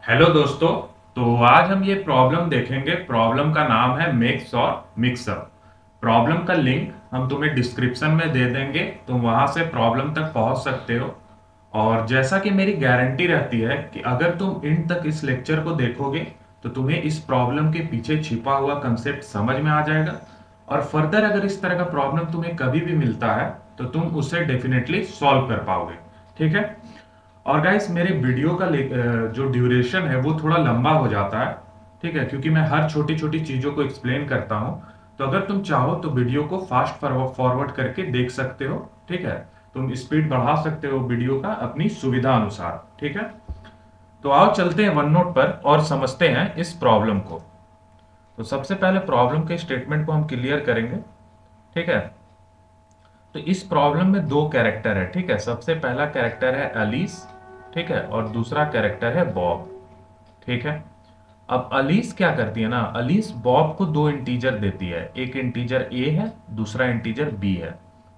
Hello दोस्तों। तो आज हम ये प्रॉब्लम देखेंगे। प्रॉब्लम का नाम है मिक्स और मिक्सअप। प्रॉब्लम का लिंक हम तुम्हें डिस्क्रिप्शन में दे देंगे, तुम वहां से प्रॉब्लम तक पहुंच सकते हो। और जैसा कि मेरी गारंटी रहती है कि अगर तुम इन तक इस लेक्चर को देखोगे तो तुम्हें इस प्रॉब्लम के पीछे छिपा हुआ कंसेप्ट समझ में आ जाएगा। और फर्दर अगर इस तरह का प्रॉब्लम तुम्हें कभी भी मिलता है तो तुम उसे डेफिनेटली सॉल्व कर पाओगे। ठीक है। और गाइस मेरे वीडियो का जो ड्यूरेशन है वो थोड़ा लंबा हो जाता है। ठीक है, क्योंकि मैं हर छोटी छोटी चीजों को एक्सप्लेन करता हूं। तो अगर तुम चाहो तो वीडियो को फास्ट फॉरवर्ड करके देख सकते हो। ठीक है, तुम स्पीड बढ़ा सकते हो वीडियो का अपनी सुविधा अनुसार। ठीक है, तो आओ चलते हैं वन नोट पर और समझते हैं इस प्रॉब्लम को। तो सबसे पहले प्रॉब्लम के स्टेटमेंट को हम क्लियर करेंगे। ठीक है, तो इस प्रॉब्लम में दो कैरेक्टर है। ठीक है, सबसे पहला कैरेक्टर है अलीस। ठीक है, और दूसरा कैरेक्टर है बॉब। ठीक है, अब अलीस क्या करती है ना, अलीस बॉब को दो इंटीजर देती है। एक इंटीजर ए है, दूसरा इंटीजर बी है।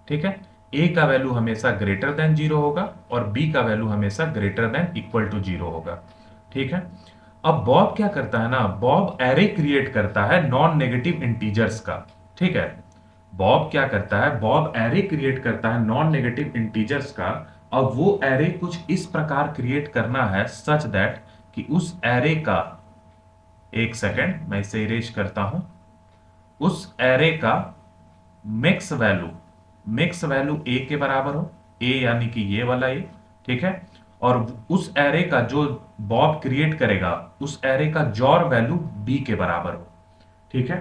ठीक है, ए का वैल्यू हमेशा ग्रेटर देन जीरो होगा और बी का वैल्यू हमेशा greater than equal to zero होगा। ठीक है, अब बॉब क्या करता है ना, बॉब एरे क्रिएट करता है नॉन नेगेटिव इंटीजर्स का। ठीक है, बॉब क्या करता है, बॉब एरे क्रिएट करता है नॉन नेगेटिव इंटीजर्स का। अब वो एरे कुछ इस प्रकार क्रिएट करना है सच दैट कि उस एरे का, एक सेकेंड मैं इसे इरेज करता हूं, उस एरे का मिक्स वैल्यू ए के बराबर हो। ए यानी कि ये वाला ए। ठीक है, और उस एरे का जो बॉब क्रिएट करेगा उस एरे का जॉर वैल्यू बी के बराबर हो। ठीक है,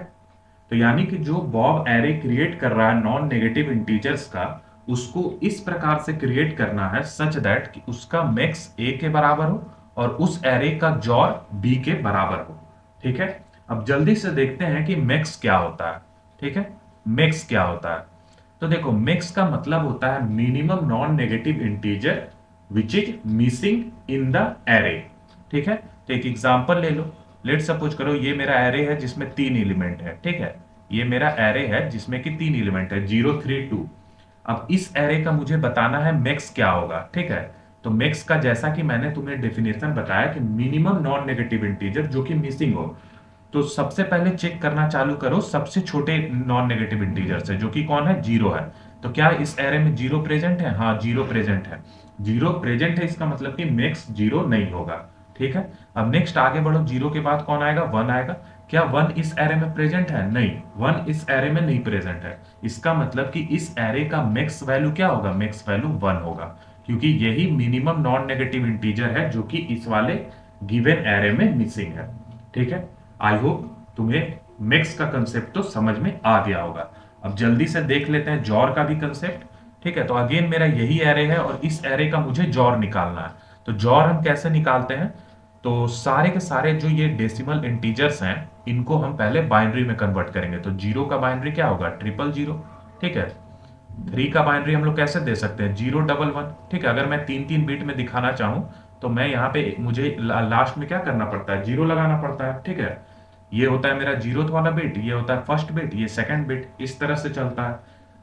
तो यानी कि जो बॉब एरे क्रिएट कर रहा है नॉन नेगेटिव इंटीजर्स का, उसको इस प्रकार से क्रिएट करना है सच दैट कि उसका मैक्स ए के बराबर हो और उस एरे का जॉर बी के बराबर हो। ठीक है, अब जल्दी से देखते हैं कि मैक्स क्या होता है। ठीक है, मैक्स क्या होता है, तो देखो मैक्स का मतलब होता है minimum non negative integer which is missing in the array. ठीक है, तो एक एग्जांपल ले लो। लेट सपोज करो ये मेरा एरे है जिसमें तीन एलिमेंट है। ठीक है, ये मेरा एरे है जिसमें कि तीन एलिमेंट है, 0 3 2। अब इस एरे का मुझे बताना है मैक्स क्या होगा। ठीक है, तो मैक्स का जैसा कि मैंने तुम्हें डेफिनेशन बताया कि मिनिमम नॉन नेगेटिव इंटीजर जो कि मिसिंग हो। तो सबसे पहले चेक करना चालू करो सबसे छोटे नॉन नेगेटिव इंटीजर से, जो कि कौन है, जीरो है। तो क्या इस एरे में जीरो प्रेजेंट है? हाँ, जीरो प्रेजेंट है। जीरो प्रेजेंट है, इसका मतलब कि मैक्स जीरो नहीं होगा। ठीक है, अब नेक्स्ट आगे बढ़ो, जीरो के बाद कौन आएगा, वन आएगा। क्या वन इस एरे में प्रेजेंट है? नहीं, वन इस एरे में नहीं प्रेजेंट है। इसका मतलब कि इस एरे का मैक्स वैल्यू क्या होगा, मैक्स वैल्यू वन होगा, क्योंकि यही मिनिमम नॉन नेगेटिव इंटीजर है जो कि इस वाले गिवन एरे में मिसिंग है। ठीक है, आई होप तुम्हें मिक्स का कंसेप्ट तो समझ में आ गया होगा। अब जल्दी से देख लेते हैं जॉर का भी कंसेप्ट। ठीक है, तो अगेन मेरा यही एरे है और इस एरे का मुझे जॉर निकालना है। तो जॉर हम कैसे निकालते हैं, तो सारे के सारे जो ये डेसिमल इंटीजर्स हैं इनको हम पहले बाइनरी में कन्वर्ट करेंगे। तो जीरो का बाइनरी क्या होगा, ट्रिपल जीरो। ठीक है, थ्री का बाइनरी हम लोग कैसे दे सकते हैं, जीरो डबल वन। ठीक है, अगर मैं तीन तीन बीट में दिखाना चाहूं तो मैं यहाँ पे मुझे लास्ट में क्या करना पड़ता है, जीरो लगाना पड़ता है। ठीक है, ये होता है मेरा जीरो वाला बिट, ये होता है फर्स्ट बिट, ये सेकंड बिट, इस तरह से चलता है।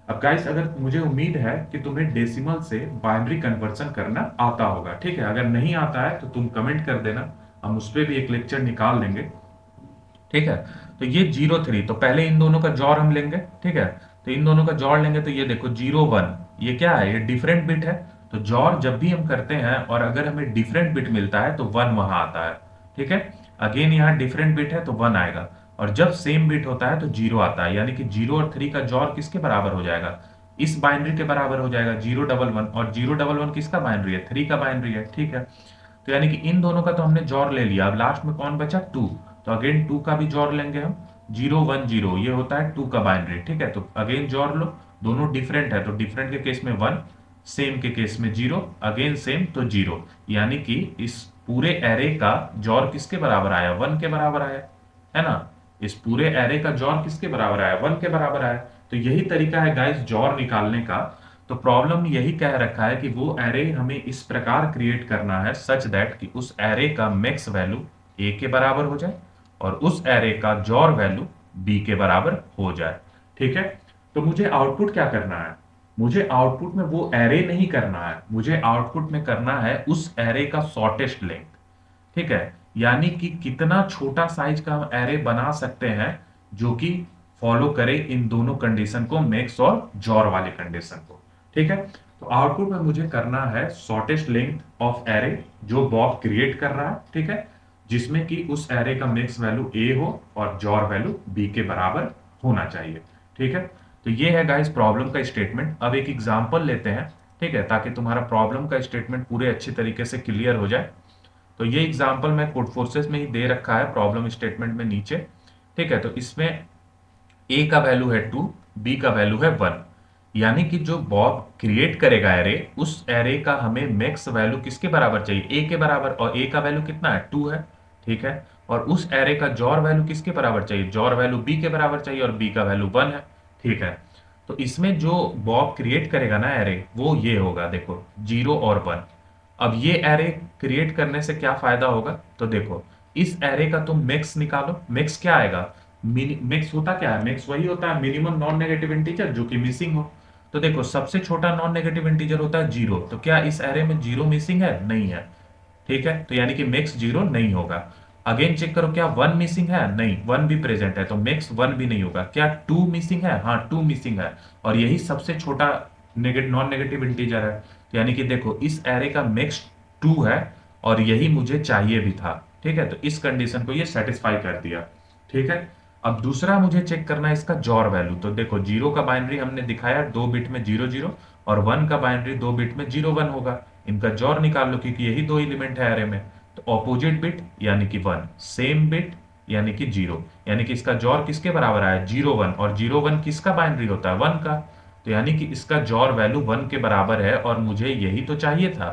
अब गाइस अगर मुझे उम्मीद है कि तुम्हें डेसिमल से बाइनरी कन्वर्सन करना आता होगा। ठीक है, अगर नहीं आता है तो तुम कमेंट कर देना, हम उस पर भी एक लेक्चर निकाल लेंगे। ठीक है, तो ये जीरो थ्री, तो पहले इन दोनों का जॉर हम लेंगे। ठीक है, तो इन दोनों का जॉर लेंगे तो ये देखो जीरो वन, ये क्या है, ये डिफरेंट बिट है। तो जॉर जब भी हम करते हैं और अगर हमें डिफरेंट बिट मिलता है तो वन वहां आता है। ठीक है, अगेन यहाँ डिफरेंट बिट है तो वन आएगा, और जब सेम बिट होता है तो जीरो आता है। यानी कि जीरो और थ्री का जॉर किसके बराबर हो जाएगा, इस बाइनरी के बराबर हो जाएगा, जीरो डबल वन। और जीरो डबल वन किसका बाइनरी है, थ्री का बाइनरी है। ठीक है, तो यानी कि इन दोनों का तो हमने जॉर ले लिया। अब लास्ट में कौन बचा, टू। तो अगेन टू का भी जॉर लेंगे हम, जीरो वन जीरो, ये होता है टू का बाइनरी। ठीक है, तो अगेन जॉर लो, दोनों डिफरेंट है तो डिफरेंट के केस में वन, सेम के केस में जीरो, अगेन सेम तो जीरो। यानी कि इस पूरे एरे का जॉर किसके बराबर आया, वन के बराबर आया, है ना। इस पूरे एरे का जॉर किसके बराबर आया, वन के बराबर आया। तो यही तरीका है गाइस जॉर निकालने का। तो प्रॉब्लम यही कह रखा है कि वो एरे हमें इस प्रकार क्रिएट करना है सच दैट कि उस एरे का मैक्स वैल्यू ए के बराबर हो जाए और उस एरे का जॉर वैल्यू बी के बराबर हो जाए। ठीक है, तो मुझे आउटपुट क्या करना है, मुझे आउटपुट में वो एरे नहीं करना है, मुझे आउटपुट में करना है उस एरे का शॉर्टेस्ट लेंथ। ठीक है, यानी कि कितना छोटा साइज का हम एरे बना सकते हैं जो कि फॉलो करे इन दोनों कंडीशन को, मैक्स और जॉर वाले कंडीशन को। ठीक है, तो आउटपुट में मुझे करना है शॉर्टेस्ट लेंथ ऑफ एरे जो बॉब क्रिएट कर रहा है। ठीक है, जिसमें कि उस एरे का मैक्स वैल्यू ए हो और जॉर वैल्यू बी के बराबर होना चाहिए। ठीक है, तो ये है गाइस प्रॉब्लम का स्टेटमेंट। अब एक एग्जांपल लेते हैं, ठीक है, ताकि तुम्हारा प्रॉब्लम का स्टेटमेंट पूरे अच्छी तरीके से क्लियर हो जाए। तो ये एग्जांपल मैं कोड फोर्सेस में ही दे रखा है प्रॉब्लम स्टेटमेंट में नीचे। ठीक है, तो इसमें ए का वैल्यू है 2, बी का वैल्यू है 1, यानी कि जो बॉब क्रिएट करेगा एरे, उस एरे का हमें मैक्स वैल्यू किसके बराबर चाहिए, ए के बराबर, और ए का वैल्यू कितना है 2 है। ठीक है, और उस एरे का जॉर वैल्यू किसके बराबर चाहिए, जॉर वैल्यू बी के बराबर चाहिए, और बी का वैल्यू 1 है। ठीक है, तो इसमें जो बॉब क्रिएट करेगा ना एरे, वो ये होगा, देखो 0 और 1। अब ये एरे क्रिएट करने से क्या फायदा होगा, तो देखो इस एरे का तुम मैक्स निकालो। मैक्स क्या आएगा, मैक्स होता क्या है, मैक्स वही होता है मिनिमम नॉन नेगेटिव इंटीजर जो कि मिसिंग हो। तो देखो सबसे छोटा नॉन नेगेटिव इंटीजर होता है 0, तो क्या इस एरे में 0 मिसिंग है, नहीं है। ठीक है, तो यानी कि मैक्स 0 नहीं होगा। अगेन चेक करो, क्या 1 मिसिंग है, नहीं, 1 भी प्रेजेंट है, तो मैक्स 1 भी नहीं होगा। क्या 2 मिसिंग है, हाँ 2 मिसिंग है, और यही सबसे छोटा नॉन नेगेटिव इंटीजर है। तो यानी कि देखो इस एरे का मैक्स 2 है, और यही मुझे चाहिए भी था। ठीक है, तो इस कंडीशन को ये सेटिस्फाई कर दिया। ठीक है, अब दूसरा मुझे चेक करना है इसका जॉर वैल्यू। तो देखो 0 का बाइनरी हमने दिखाया 2 बिट में 0 0, और 1 का बाइनरी 2 बिट में 0 1 होगा। इनका जॉर निकाल लो क्योंकि यही दो एलिमेंट है एरे में। तो ऑपोजिट बिट यानी कि 1, सेम बिट यानी कि 0, यानी कि इसका जॉर किसके बराबर आया 0 1, और 0 1 किसका बाइनरी होता है 1 का। तो यानी कि इसका जॉर वैल्यू 1 के बराबर है, और मुझे यही तो चाहिए था।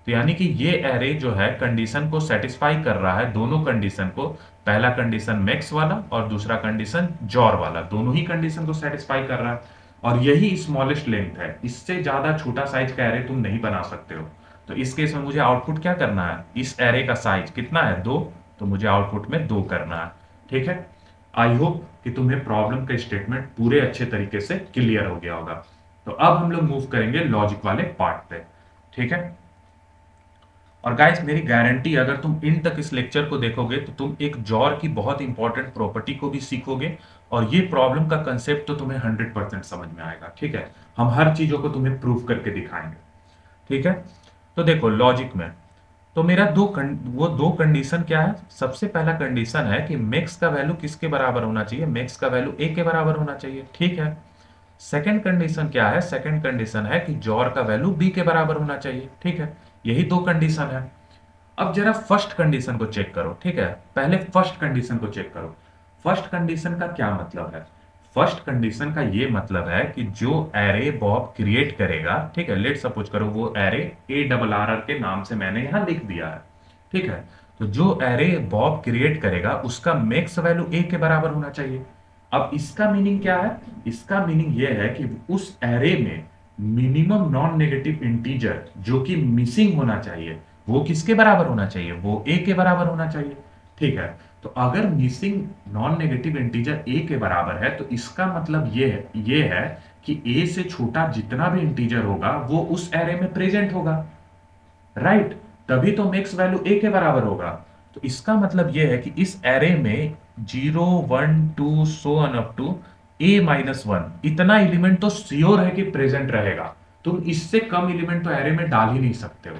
तो यानी कि ये एरे जो है कंडीशन को सेटिस्फाई कर रहा है, दोनों कंडीशन को, पहला कंडीशन मैक्स वाला और दूसरा कंडीशन जॉर वाला, दोनों ही कंडीशन को सेटिस्फाई कर रहा है। और यही स्मॉलेस्ट लेंथ है, इससे ज्यादा छोटा साइज का एरे तुम नहीं बना सकते हो। तो इस केस में मुझे आउटपुट क्या करना है, इस एरे का साइज कितना है 2, तो मुझे आउटपुट में 2 करना है। ठीक है, आई होप कि तुम्हें प्रॉब्लम का स्टेटमेंट पूरे अच्छे तरीके से क्लियर हो गया होगा। तो अब हम लोग मूव करेंगे लॉजिक वाले पार्ट पे। ठीक है, और गाइस मेरी गारंटी, अगर तुम इन तक इस लेक्चर को देखोगे तो तुम एक जॉर की बहुत इंपॉर्टेंट प्रॉपर्टी को भी सीखोगे, और ये प्रॉब्लम का कंसेप्ट तो तुम्हें 100% समझ में आएगा। ठीक है, हम हर चीजों को तुम्हें प्रूव करके दिखाएंगे। ठीक है, तो देखो लॉजिक में तो मेरा वो दो कंडीशन क्या है। सबसे पहला कंडीशन है कि मैक्स का वैल्यू किसके बराबर होना चाहिए, मैक्स का वैल्यू ए के बराबर होना चाहिए। ठीक है, सेकंड कंडीशन क्या है, सेकंड कंडीशन है कि जॉर का वैल्यू बी के बराबर होना चाहिए। ठीक है, यही दो कंडीशन है। अब जरा फर्स्ट कंडीशन को चेक करो। ठीक है, पहले फर्स्ट कंडीशन को चेक करो। फर्स्ट कंडीशन का क्या मतलब है, फर्स्ट कंडीशन का ये मतलब है कि जो एरे बॉब क्रिएट करेगा, ठीक है, लेट सपोज करो वो एरे ए डबल आर के नाम से मैंने यहां लिख दिया है। ठीक है, तो जो एरे बॉब क्रिएट करेगा उसका मैक्स वैल्यू ए के बराबर होना चाहिए। अब इसका मीनिंग क्या है, इसका मीनिंग यह है कि उस एरे में मिनिमम नॉन नेगेटिव इंटीजर जो कि मिसिंग होना चाहिए वो किसके बराबर होना चाहिए, वो ए के बराबर होना चाहिए। ठीक है, तो अगर missing non negative integer a के बराबर है तो इसका मतलब ये है कि ए से छोटा जितना भी इंटीजर होगा वो उस एरे में प्रेजेंट होगा, राइट, तभी तो मैक्स वैल्यू ए के बराबर होगा। तो इसका मतलब यह है कि इस एरे में 0 1 2 so on up to A minus 1 इतना एलिमेंट तो श्योर है कि प्रेजेंट रहेगा। तुम इससे कम एलिमेंट तो एरे में डाल ही नहीं सकते हो।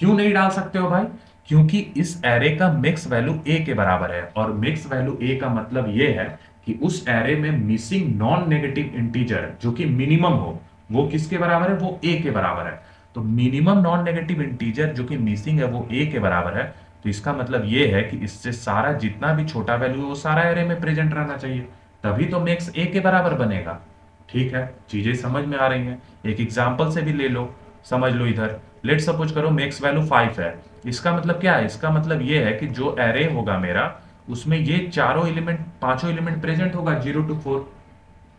क्यों नहीं डाल सकते हो भाई, क्योंकि इस एरे का मैक्स वैल्यू ए के बराबर है, और मैक्स वैल्यू ए का मतलब यह है कि उस एरे में मिसिंग नॉन नेगेटिव इंटीजर जो कि मिनिमम हो वो किसके बराबर है, वो ए के बराबर है। तो मिनिमम नॉन नेगेटिव इंटीजर जो कि मिसिंग है वो ए के बराबर है। तो इसका मतलब ये है कि इससे सारा जितना भी छोटा वैल्यू है वो सारा एरे में प्रेजेंट रहना चाहिए, तभी तो मैक्स ए के बराबर बनेगा। ठीक है, चीजें समझ में आ रही हैं, एक एग्जांपल से भी ले लो, समझ लो। इधर लेट सपोज करो मैक्स वैल्यू 5 है। इसका मतलब क्या है, इसका मतलब ये है कि जो एरे होगा मेरा उसमें ये चारों एलिमेंट, पांचों एलिमेंट प्रेजेंट होगा 0 to 4।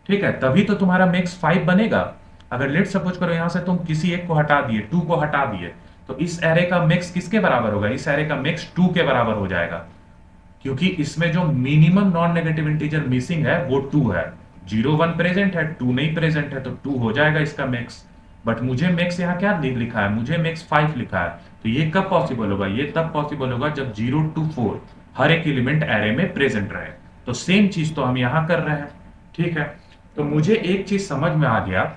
ठीक है, तभी तो तुम्हारा मैक्स 5 बनेगा। अगर लेट सपोज करो यहां से तुम किसी एक को हटा दिए, 2 को हटा दिए, तो इस एरे का मैक्स किसके बराबर होगा, इस एरे का मैक्स 2 के बराबर हो जाएगा, क्योंकि इसमें जो minimum non negative integer missing है वो 2 है। 0 1 प्रेजेंट है, 2 नहीं प्रेजेंट है, तो 2 हो जाएगा इसका मैक्स। बट मुझे मैक्स यहाँ क्या लिखा है, मुझे मैक्स 5 लिखा है, तो ये कब पॉसिबल होगा? ये तब पॉसिबल होगा जब 0 to 4 हर एक एलिमेंट एरे में प्रेजेंट रहे। तो सेम चीज तो हम यहां कर रहे हैं, ठीक है। तो मुझे एक चीज समझ में आ गया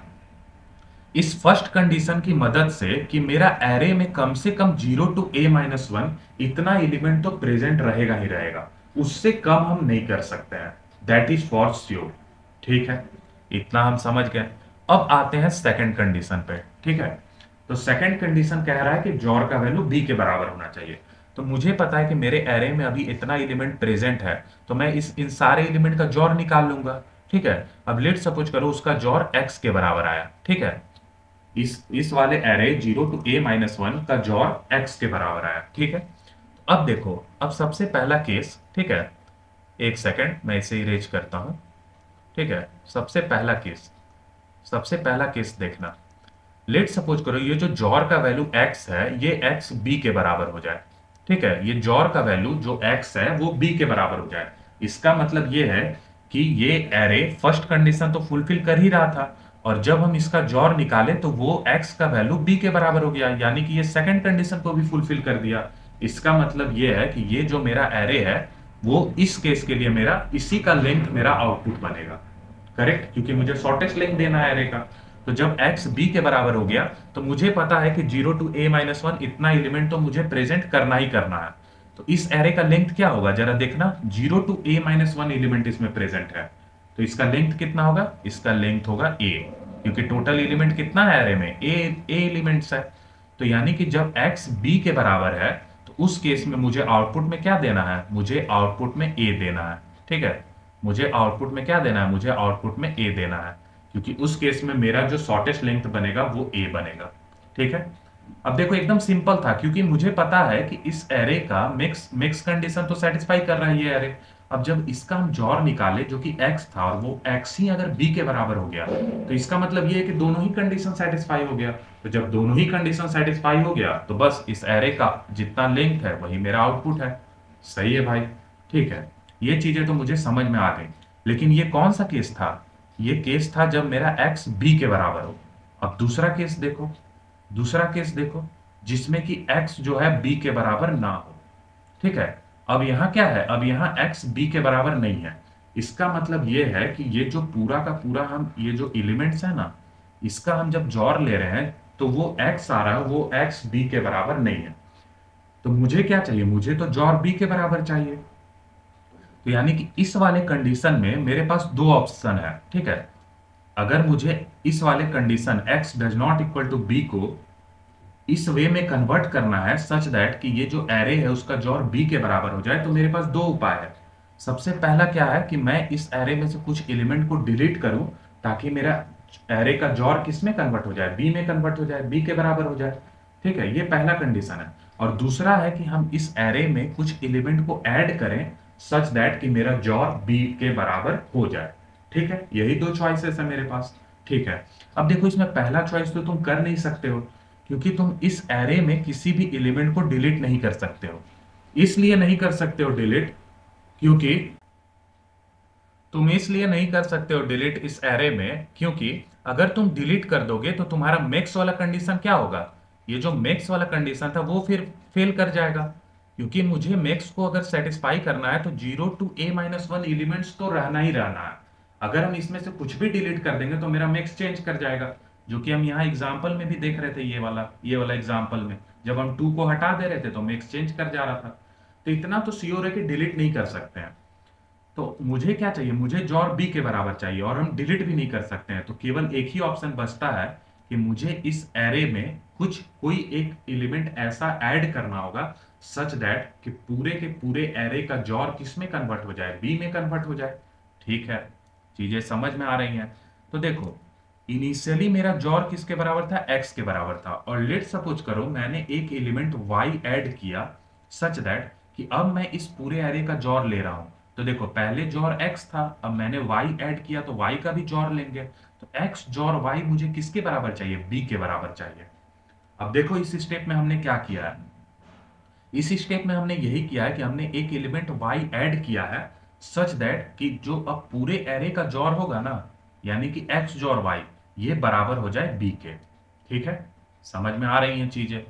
इस फर्स्ट कंडीशन की मदद से कि मेरा एरे में कम से कम 0 to a-1 इतना एलिमेंट तो प्रेजेंट रहेगा ही रहेगा, उससे कम हम नहीं कर सकते हैं, दैट इज फॉर श्योर, ठीक है। इतना हम समझ गए। अब आते हैं सेकंड कंडीशन पे, ठीक है। तो सेकंड कंडीशन कह रहा है कि जॉर का वैल्यू b के बराबर होना चाहिए। तो मुझे पता है कि मेरे एरे में अभी इतना एलिमेंट प्रेजेंट है, तो मैं इन सारे एलिमेंट का जॉर निकाल लूंगा, ठीक है। अब लेट सपोज करो उसका जॉर x के बराबर आया, ठीक है। इस वाले एरे 0 to a-1 का जॉर x के बराबर आया, ठीक है। अब देखो, अब सबसे पहला केस, ठीक है, एक सेकंड मैं इसे इरेज करता हूं, ठीक है। सबसे पहला केस देखना। लेट सपोज करो ये जो जॉर का वैल्यू x है ये x b के बराबर हो जाए, ठीक है। ये जॉर का वैल्यू जो x है वो b के बराबर हो जाए। इसका मतलब ये है कि ये एरे फर्स्ट कंडीशन तो फुलफिल कर ही रहा था, और जब हम इसका जॉर निकाले तो वो x का वैल्यू b के बराबर हो गया, यानी कि ये सेकंड कंडीशन को भी फुलफिल कर दिया। इसका मतलब ये है कि ये जो मेरा एरे है वो इस केस के लिए मेरा इसी का लेंथ मेरा आउटपुट बनेगा, करेक्ट, क्योंकि मुझे शॉर्टेस्ट लेंथ देना है एरे का। तो जब x b के बराबर हो गया तो मुझे पता है कि 0 to a-1 इतना एलिमेंट तो मुझे प्रेजेंट करना ही करना है। तो इस एरे का लेंथ क्या होगा जरा देखना, 0 to a-1 एलिमेंट इसमें प्रेजेंट है, तो इसका लेंथ कितना होगा? इसका लेंथ होगा a, क्योंकि टोटल एलिमेंट कितना है एरे में? a एलिमेंट्स है। तो यानी कि जब x b के बराबर है तो उस केस में मुझे आउटपुट में क्या देना है? मुझे आउटपुट में a देना है, ठीक है। मुझे आउटपुट में क्या देना है? मुझे आउटपुट में a देना है, क्योंकि उस केस में मेरा जो शॉर्टेस्ट लेंथ बनेगा वो a बनेगा, ठीक है। अब देखो एकदम सिंपल था, क्योंकि मुझे पता है कि इस एरे का मिक्स कंडीशन तो सेटिस्फाई कर रहा है ये एरे। अब जब इसका हम जॉर निकाले जो कि x था और वो x ही अगर b के बराबर हो गया तो इसका मतलब ये है कि दोनों ही कंडीशन सेटिस्फाई हो गया। तो जब दोनों ही कंडीशन सेटिस्फाई हो गया तो बस इस एरे का जितना लेंथ है वही मेरा आउटपुट है। सही है भाई, ठीक है। ये चीजें तो मुझे समझ में आ गई, लेकिन ये कौन सा केस था? ये केस था जब मेरा x b के बराबर हो। अब दूसरा केस देखो जिसमें कि x जो है b के बराबर ना हो, ठीक है। अब यहाँ क्या है? अब यहाँ x b के बराबर नहीं है। इसका मतलब ये है कि ये जो पूरा का पूरा हम ये जो एलिमेंट्स है ना, इसका हम जब जॉर ले रहे हैं तो वो x आ रहा है, वो x b के बराबर नहीं है। तो मुझे क्या चाहिए? मुझे तो जॉर b के बराबर चाहिए। तो यानी कि इस वाले कंडीशन में मेरे पास दो ऑप्शन है, ठीक है। अगर मुझे इस वाले condition x does not equal to b को इस वे में कन्वर्ट करना है सच दैट कि ये जो एरे है उसका जॉर b के बराबर हो जाए, तो मेरे पास दो उपाय है। सबसे पहला क्या है कि मैं इस एरे में से कुछ एलिमेंट को डिलीट करूं ताकि मेरा एरे का जॉर किस में कन्वर्ट हो जाए? b में कन्वर्ट हो जाए, b के बराबर हो जाए, ठीक है। ये पहला कंडीशन है। और दूसरा है कि हम इस एरे में कुछ एलिमेंट को ऐड करें सच दैट कि मेरा जॉर b के बराबर हो जाए, ठीक है। यही दो चॉइसेस है मेरे पास, ठीक है। अब देखो इसमें पहला चॉइस तो तुम कर नहीं सकते हो, क्योंकि तुम इस एरे में किसी भी एलिमेंट को डिलीट नहीं कर सकते हो। इसलिए नहीं कर सकते हो डिलीट क्योंकि तुम इसलिए नहीं कर सकते हो डिलीट इस एरे में क्योंकि अगर तुम डिलीट कर दोगे तो तुम्हारा मैक्स वाला कंडीशन क्या होगा? ये जो मैक्स वाला कंडीशन था वो फिर फेल कर जाएगा, क्योंकि मुझे मैक्स को अगर सेटिस्फाई करना है तो 0 to a-1 एलिमेंट्स तो रहना ही रहना है। अगर हम इसमें से कुछ भी डिलीट कर देंगे तो मेरा मैक्स चेंज कर जाएगा, जो कि हम यहाँ एग्जाम्पल में भी देख रहे थे। ये वाला एग्जाम्पल में जब हम 2 को हटा दे रहे थे तो मैक्स चेंज कर जा रहा था। तो इतना तो श्योर है कि डिलीट नहीं कर सकते हैं। तो मुझे क्या चाहिए? मुझे जॉर b के बराबर चाहिए, और हम डिलीट भी नहीं कर सकते हैं। तो केवल एक ही ऑप्शन बचता है कि मुझे इस एरे में कोई एक एलिमेंट ऐसा ऐड करना होगा सच दैट कि पूरे के पूरे एरे का जॉर किस में कन्वर्ट हो जाए? b में कन्वर्ट हो जाए, ठीक है। चीजें समझ में आ रही हैं? तो देखो इनिशियली मेरा जॉर किसके बराबर था? x के बराबर था। और लेट सपोज करो मैंने एक एलिमेंट y ऐड किया सच दैट कि अब मैं इस पूरे एरे का जॉर ले रहा हूं। तो देखो पहले जॉर x था, अब मैंने y ऐड किया तो y का भी जॉर लेंगे। तो x जॉर y मुझे किसके बराबर चाहिए? b के बराबर चाहिए। अब देखो इस स्टेप में हमने क्या किया है? इस स्टेप में हमने यही किया है कि हमने एक एलिमेंट y ऐड किया है सच दैट कि जो अब पूरे एरे का जॉर होगा ना, यानी कि x जॉर y ये बराबर हो जाए b के, ठीक है। समझ में आ रही हैं चीजें?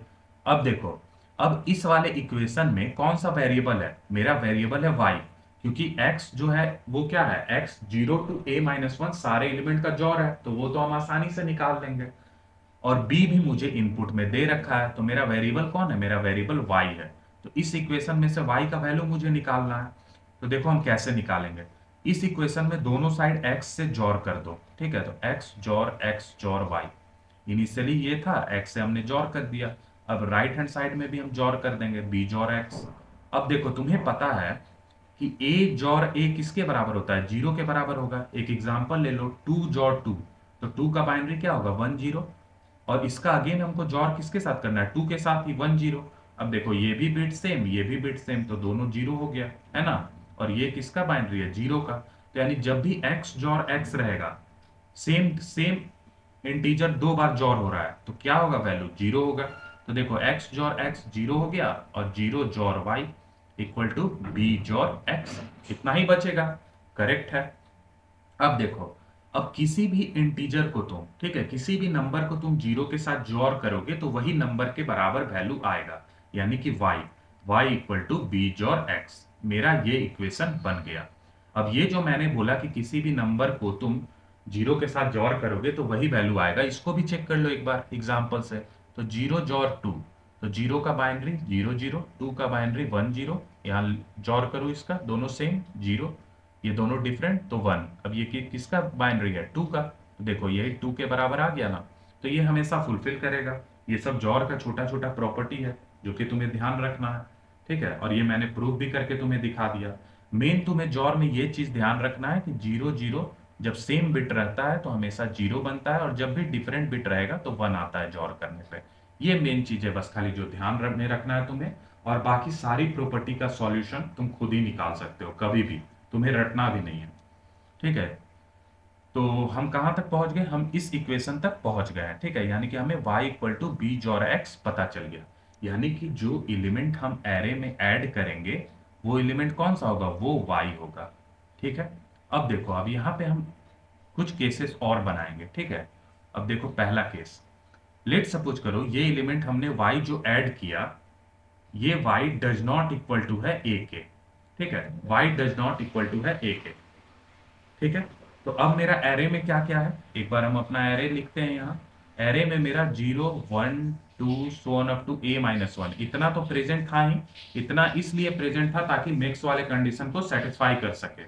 अब देखो, अब इस वाले इक्वेशन में कौन सा वेरिएबल है? मेरा वेरिएबल है y, क्योंकि x जो है वो क्या है, x 0 टू a-1 सारे एलिमेंट का जॉर है, तो वो तो हम आसानी से निकाल लेंगे। और b भी मुझे इनपुट में दे रखा है, तो मेरा वेरिएबल कौन है? मेरा वेरिएबल y है। तो इस इक्वेशन में से y का वैल्यू मुझे निकालना है। तो देखो हम कैसे निकालेंगे। इस इक्वेशन में दोनों साइड x से जॉर कर दो, ठीक है? तो x जॉर y, इनिशियली ये था, x से हमने जॉर कर दिया। अब राइट हैंड साइड में भी हम जॉर कर देंगे, b जॉर x। अब देखो तुम्हें पता है कि a जॉर a किसके बराबर होता है? 0 के बराबर होगा। एक एग्जांपल ले लो, 2 जॉर 2, तो 2 का बाइनरी क्या होगा? 1 0। और इसका अगेन हमको जॉर किसके साथ करना है? 2 के साथ ही, 1 0। अब देखो ये भी बिट सेम, ये भी बिट सेम, तो दोनों 0 हो गया, है ना? और ये किसका बाइनरी है? 0 का। तो यानी जब भी x जॉर x रहेगा, सेम सेम इंटीजर दो बार जॉर हो रहा है, तो क्या होगा? वैल्यू 0 होगा। तो देखो x जॉर x 0 हो गया, और 0 XOR y equal to b XOR x, इतना ही बचेगा। करेक्ट है। अब देखो, अब किसी भी इंटीजर को तुम, ठीक है, किसी भी नंबर को तुम 0 के साथ जॉर करोगे तो वही नंबर के बराबर वैल्यू आएगा, यानी कि y equal to b XOR x। मेरा ये इक्वेशन बन गया। अब ये जो मैंने बोला कि किसी भी नंबर को तुम 0 के साथ जॉर करोगे तो वही वैल्यू आएगा, इसको भी चेक कर लो एक बार एग्जांपल से। तो 0 जॉर 2, तो 0 का बाइनरी 0 0, 2 का बाइनरी 1 0, यहाँ जॉर करो इसका, दोनों सेम 0, ये दोनों डिफरेंट तो 1। अब ये किसका बाइनरी है? 2 का, तो देखो ये 2 के बराबर आ गया ना। तो ये हमेशा फुलफिल करेगा। ये सब जॉर का छोटा छोटा प्रॉपर्टी है जो कि तुम्हें ध्यान रखना है, ठीक है? और ये मैंने प्रूफ भी करके तुम्हें दिखा दिया। मेन तुम्हें जॉर में ये चीज ध्यान रखना है कि 0 0 जब सेम बिट रहता है तो हमेशा 0 बनता है, और जब भी डिफरेंट बिट रहेगा तो 1 आता है जॉर करने पे। ये मेन चीज है, बस खाली जो ध्यान में रखना है तुम्हें। और बाकी सारी प्रॉपर्टी का सॉल्यूशन तुम खुद ही निकाल सकते हो कभी भी, तुम्हें रटना भी नहीं है, ठीक है? तो हम कहां तक पहुंच गए? हम इस इक्वेशन तक पहुंच गए हैं, ठीक है? यानी कि हमें y equal to B XOR x पता चल गया। यानी कि जो एलिमेंट हम एरे में ऐड करेंगे वो एलिमेंट कौन सा होगा? वो y होगा, ठीक है? अब देखो, अब यहाँ पे हम कुछ केसेस और बनाएंगे, ठीक है? अब देखो पहला केस, लेट सपोज करो ये एलिमेंट हमने y जो ऐड किया, ये y does not equal to है a के, ठीक है? y does not equal to है a के, ठीक है? तो अब मेरा एरे में क्या क्या है, एक बार हम अपना एरे लिखते हैं। यहाँ एरे में मेरा 0 1 2 so on up to a-1, इतना तो प्रेजेंट था ही। इतना इसलिए प्रेजेंट था ताकि मैक्स वाले कंडीशन को सेटिस्फाई कर सके।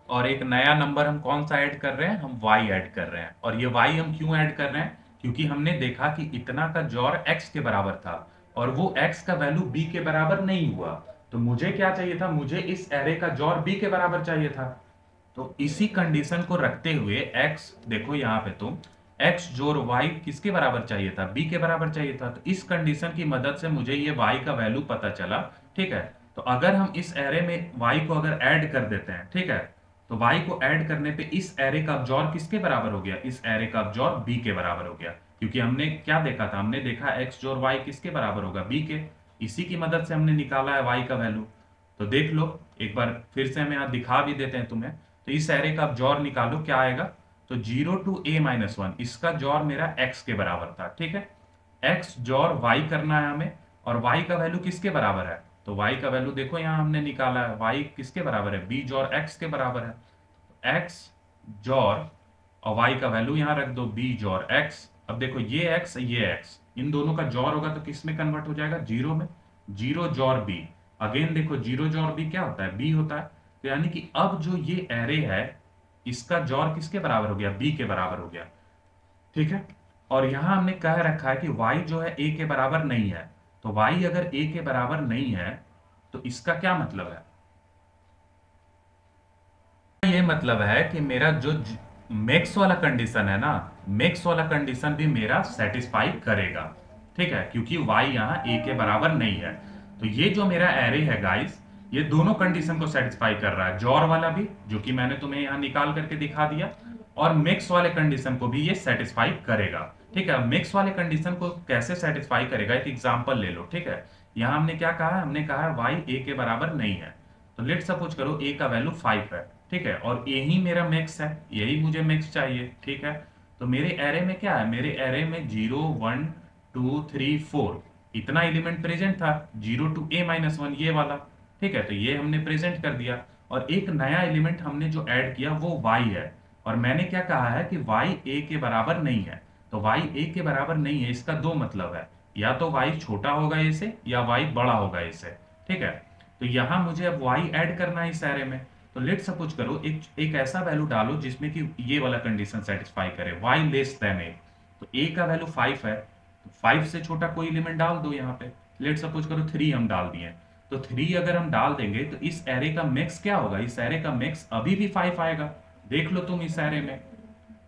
और एक नया नंबर हम कौन सा ऐड कर रहे हैं? हम y ऐड कर रहे हैं। और ये y हम क्यों ऐड कर रहे हैं? क्योंकि हमने देखा कि इतना का जॉर x के बराबर था और वो x का वैल्यू b के बराबर नहीं हुआ। तो मुझे क्या चाहिए था? मुझे इस एरे का जॉर b के बराबर चाहिए था। तो इसी कंडीशन को रखते हुए x, देखो यहाँ पे तुम x जोड़ y किसके बराबर चाहिए था? b के बराबर चाहिए था। तो इस कंडीशन की मदद से मुझे ये y का वैल्यू पता चला, ठीक है? तो अगर हम इस एरे में y को अगर ऐड कर देते हैं, ठीक है, तो y को ऐड करने पे इस एरे का अब्जॉर किसके बराबर हो गया? इस एरे का अब्जॉर b के बराबर हो गया। क्योंकि हमने क्या देखा था? हमने देखा x जोड़ y किसके बराबर होगा? b के। इसी की मदद से हमने निकाला है y का वैल्यू। तो देख लो एक बार फिर से हम यहाँ दिखा भी देते हैं तुम्हें। तो इस एरे का अब जॉर निकालो, क्या आएगा? तो 0 टू a-1, इसका जॉर मेरा x के बराबर था, ठीक है? x जॉर y करना है हमें, और y का वैल्यू किसके बराबर है? तो y का वैल्यू देखो यहाँ हमने निकाला है, y किसके बराबर है? b जॉर x के बराबर है। x जॉर और y का वैल्यू यहाँ रख दो, b जॉर x। अब देखो ये x ये x, इन दोनों का जॉर होगा तो किस में कन्वर्ट हो जाएगा? 0 में। 0 जॉर b, अगेन देखो 0 जॉर b क्या होता है? b होता है। तो यानी कि अब जो ये एरे है इसका जॉर किसके बराबर हो गया? b के बराबर हो गया, ठीक है? और यहां हमने कह रखा है कि y जो है a के बराबर नहीं है। तो y अगर a के बराबर नहीं है तो इसका क्या मतलब है? ये मतलब है कि मेरा जो मैक्स वाला कंडीशन है ना, मैक्स वाला कंडीशन भी मेरा सेटिस्फाई करेगा, ठीक है? क्योंकि y यहाँ a के बराबर नहीं है। तो ये जो मेरा एरे है गाइस, ये दोनों कंडीशन को सेटिस्फाई कर रहा है, जॉर वाला भी जो कि मैंने तुम्हें यहाँ निकाल करके दिखा दिया, और मैक्स वाले कंडीशन को भी ये सेटिस्फाई करेगा, ठीक है? मैक्स वाले कंडीशन को कैसे सेटिस्फाई करेगा, एक एग्जांपल ले लो, ठीक है? यहाँ हमने क्या कहा है? हमने कहा है y a के बराबर नहीं है। तो लेट सपोज करो a का वैल्यू 5 है, ठीक है, और यही मेरा मैक्स है, यही मुझे मैक्स चाहिए। ठीक है, तो मेरे एरे में क्या है, मेरे एरे में 0 1 2 3 4 इतना एलिमेंट प्रेजेंट था, 0 टू a-1 ये वाला। ठीक है, तो ये हमने प्रेजेंट कर दिया, और एक नया एलिमेंट हमने जो ऐड किया वो y है। और मैंने क्या कहा है कि y a के बराबर नहीं है। तो y a के बराबर नहीं है, इसका दो मतलब है, या तो y छोटा होगा a से, या y बड़ा होगा a से। ठीक है, तो यहाँ मुझे अब y ऐड करना है इस एरे में। तो लेट सपोज करो एक ऐसा वैल्यू डालो जिसमें कि ये वाला कंडीशन सेटिस्फाई करे, y लेस देन a। तो a का वैल्यू 5 है, तो 5 से छोटा कोई एलिमेंट डाल दो यहाँ पे। लेट सपोज करो 3 हम डाल दिए, तो 3 अगर हम डाल देंगे तो इस एरे का मैक्स क्या होगा, इस एरे का मैक्स अभी भी 5 आएगा। देख लो तुम इस एरे में।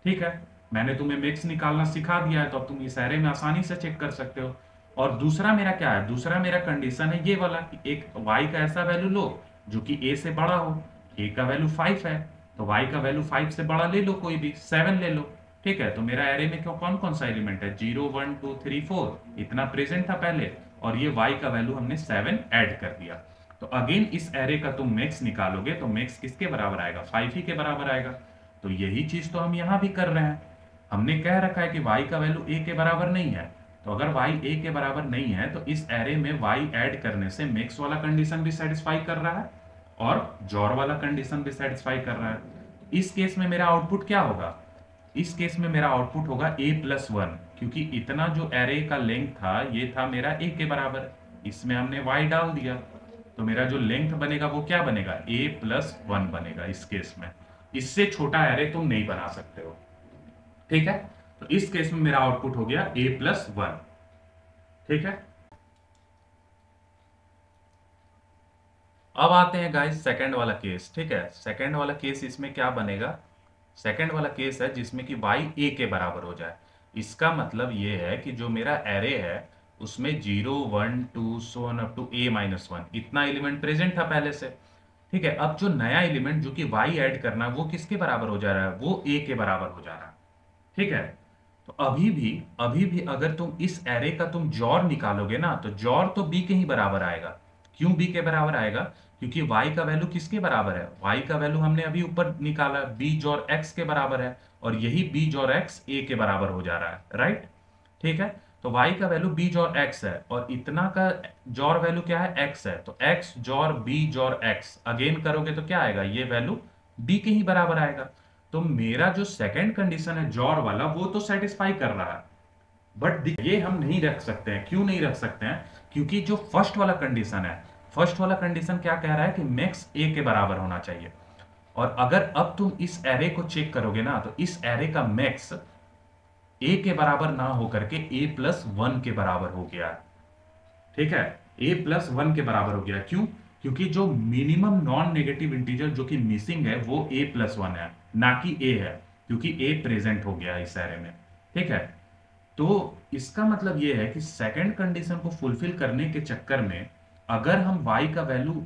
ठीक है, मैंने तुम्हें मैक्स निकालना सिखा दिया है, तो अब तुम इस एरे में आसानी से चेक कर सकते हो। और दूसरा मेरा क्या है, दूसरा मेरा कंडीशन है ये वाला कि एक y का ऐसा वैल्यू लो जो कि a से बड़ा हो। a का वैल्यू 5 है, तो y का वैल्यू 5 से बड़ा ले लो, कोई भी 7 ले लो। ठीक है, तो मेरा एरे में क्यों कौन कौन सा एलिमेंट है, 0 1 2 3 4 इतना प्रेजेंट था पहले, और ये y का वैल्यू हमने 7 ऐड कर दिया। तो अगेन इस एरे का तुम मैक्स निकालोगे तो मैक्स किसके बराबर आएगा, 5 ही के बराबर आएगा। तो यही चीज तो हम यहां भी कर रहे हैं। हमने कह रखा है कि y का वैल्यू a के बराबर नहीं है, तो अगर y a के बराबर नहीं है तो इस एरे में y ऐड करने से मैक्स वाला कंडीशन भी सेटिस्फाई कर रहा है और जॉर वाला कंडीशन भी सेटिस्फाई कर रहा है। इस केस में मेरा आउटपुट क्या होगा, इस केस में मेरा आउटपुट होगा a+1, क्योंकि इतना जो एरे का लेंथ था ये था मेरा a के बराबर, इसमें हमने y डाल दिया, तो मेरा जो लेंथ बनेगा वो क्या बनेगा, a+1 बनेगा इस केस में। इससे छोटा एरे तुम नहीं बना सकते हो। ठीक है, तो इस केस में मेरा आउटपुट हो गया a+1। ठीक है, अब आते हैं गाइस सेकंड वाला केस। ठीक है, सेकंड वाला केस इसमें क्या बनेगा, सेकंड वाला केस है जिसमें कि y a के बराबर हो जाए। इसका मतलब ये है कि जो मेरा एरे है उसमें 0 1 2 so on up to a-1 इतना एलिमेंट प्रेजेंट था पहले से। ठीक है, अब जो नया एलिमेंट जो कि y ऐड करना है वो किसके बराबर हो जा रहा है, वो a के बराबर हो जा रहा है। ठीक है, तो अभी भी अगर तुम इस एरे का तुम जॉर निकालोगे ना, तो जॉर तो b के ही बराबर आएगा। क्यों b के बराबर आएगा, क्योंकि y का वैल्यू किसके बराबर है, y का वैल्यू हमने अभी ऊपर निकाला b जॉर x के बराबर है, और यही b जॉर x a के बराबर हो जा रहा है, राइट। ठीक है, तो y का वैल्यू b जॉर x है, और इतना का जॉर वैल्यू क्या है, x है, तो x jaw b XOR x again करोगे तो क्या आएगा, ये वैल्यू b के ही बराबर आएगा। तो मेरा जो सेकंड कंडीशन है जॉर वाला वो तो सेटिस्फाई कर रहा है, बट ये हम नहीं रख सकते हैं। क्यों नहीं रख सकते हैं, क्योंकि जो फर्स्ट वाला कंडीशन है, फर्स्ट वाला कंडीशन क्या कह रहा है कि मैक्स a के बराबर होना चाहिए। और अगर अब तुम इस एरे को चेक करोगे ना, तो इस एरे का मैक्स a के बराबर ना होकर के a+1 के बराबर हो गया। ठीक है, a+1 के बराबर हो गया। क्यों, क्योंकि जो मिनिमम नॉन नेगेटिव इंटीजर जो कि मिसिंग है वो a+1 है, ना कि a है, क्योंकि a प्रेजेंट हो गया इस एरे में। ठीक है, तो इसका मतलब ये है कि सेकंड कंडीशन को फुलफिल करने के चक्कर में अगर हम y का वैल्यू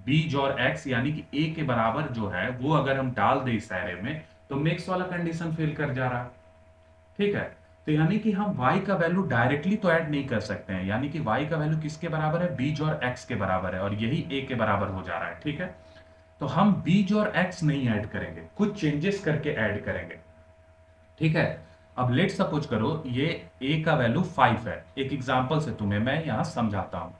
b जॉर x यानी कि a के बराबर जो है वो अगर हम डाल दें इस एरे में, तो मैक्स वाला कंडीशन फेल कर जा रहा है। ठीक है, तो यानी कि हम y का वैल्यू डायरेक्टली तो ऐड नहीं कर सकते हैं, यानी कि y का वैल्यू किसके बराबर है, b जॉर x के बराबर है, और यही a के बराबर हो जा रहा है। ठीक है, तो हम b जॉर x नहीं ऐड करेंगे, कुछ चेंजेस करके ऐड करेंगे। ठीक है, अब लेट सपोज करो ये a का वैल्यू 5 है, एक एग्जांपल से तुम्हें मैं यहां समझाता हूं।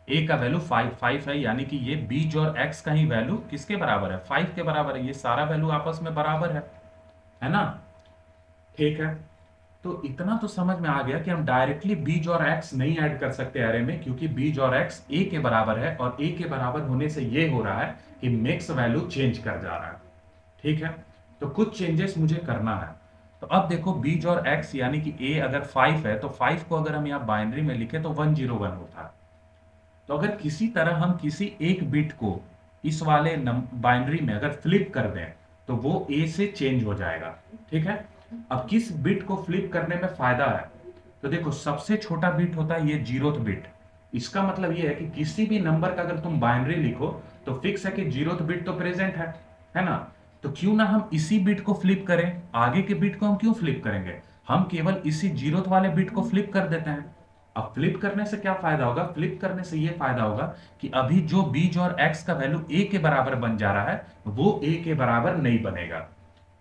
a का वैल्यू 5 है, यानी कि ये b जॉर x का ही वैल्यू किसके बराबर है, 5 के बराबर है। ये सारा वैल्यू आपस में बराबर है ना। ठीक है, तो इतना तो समझ में आ गया कि हम डायरेक्टली b जॉर x नहीं ऐड कर सकते एरे में, क्योंकि b जॉर x a के बराबर है, और a के बराबर होने से ये हो रहा है कि मैक्स वैल्यू चेंज कर जा रहा है। ठीक है, तो कुछ चेंजेस मुझे करना है। तो अब देखो b जॉर x यानी कि a अगर 5 है, तो 5 को अगर हम यहाँ बाइनरी में लिखे तो 101 होता है। तो अगर किसी तरह हम किसी एक बिट को इस वाले बाइनरी में अगर फ्लिप कर दें तो वो a से चेंज हो जाएगा। ठीक है, अब किस बिट को फ्लिप करने में फायदा है, तो देखो सबसे छोटा बिट होता है ये 0th बिट। इसका मतलब ये है कि किसी भी नंबर का अगर तुम बाइनरी लिखो तो फिक्स है कि 0th बिट तो प्रेजेंट है ना। तो क्यों ना हम इसी बिट को फ्लिप करें, आगे के बिट को हम क्यों फ्लिप करेंगे, हम केवल इसी 0th वाले बिट को फ्लिप कर देते हैं। अब फ्लिप करने से क्या फायदा होगा? फ्लिप करने से ये फायदा होगा कि अभी जो बीज और एक्स का वैल्यू ए के बराबर बन जा रहा है वो ए के बराबर नहीं बनेगा,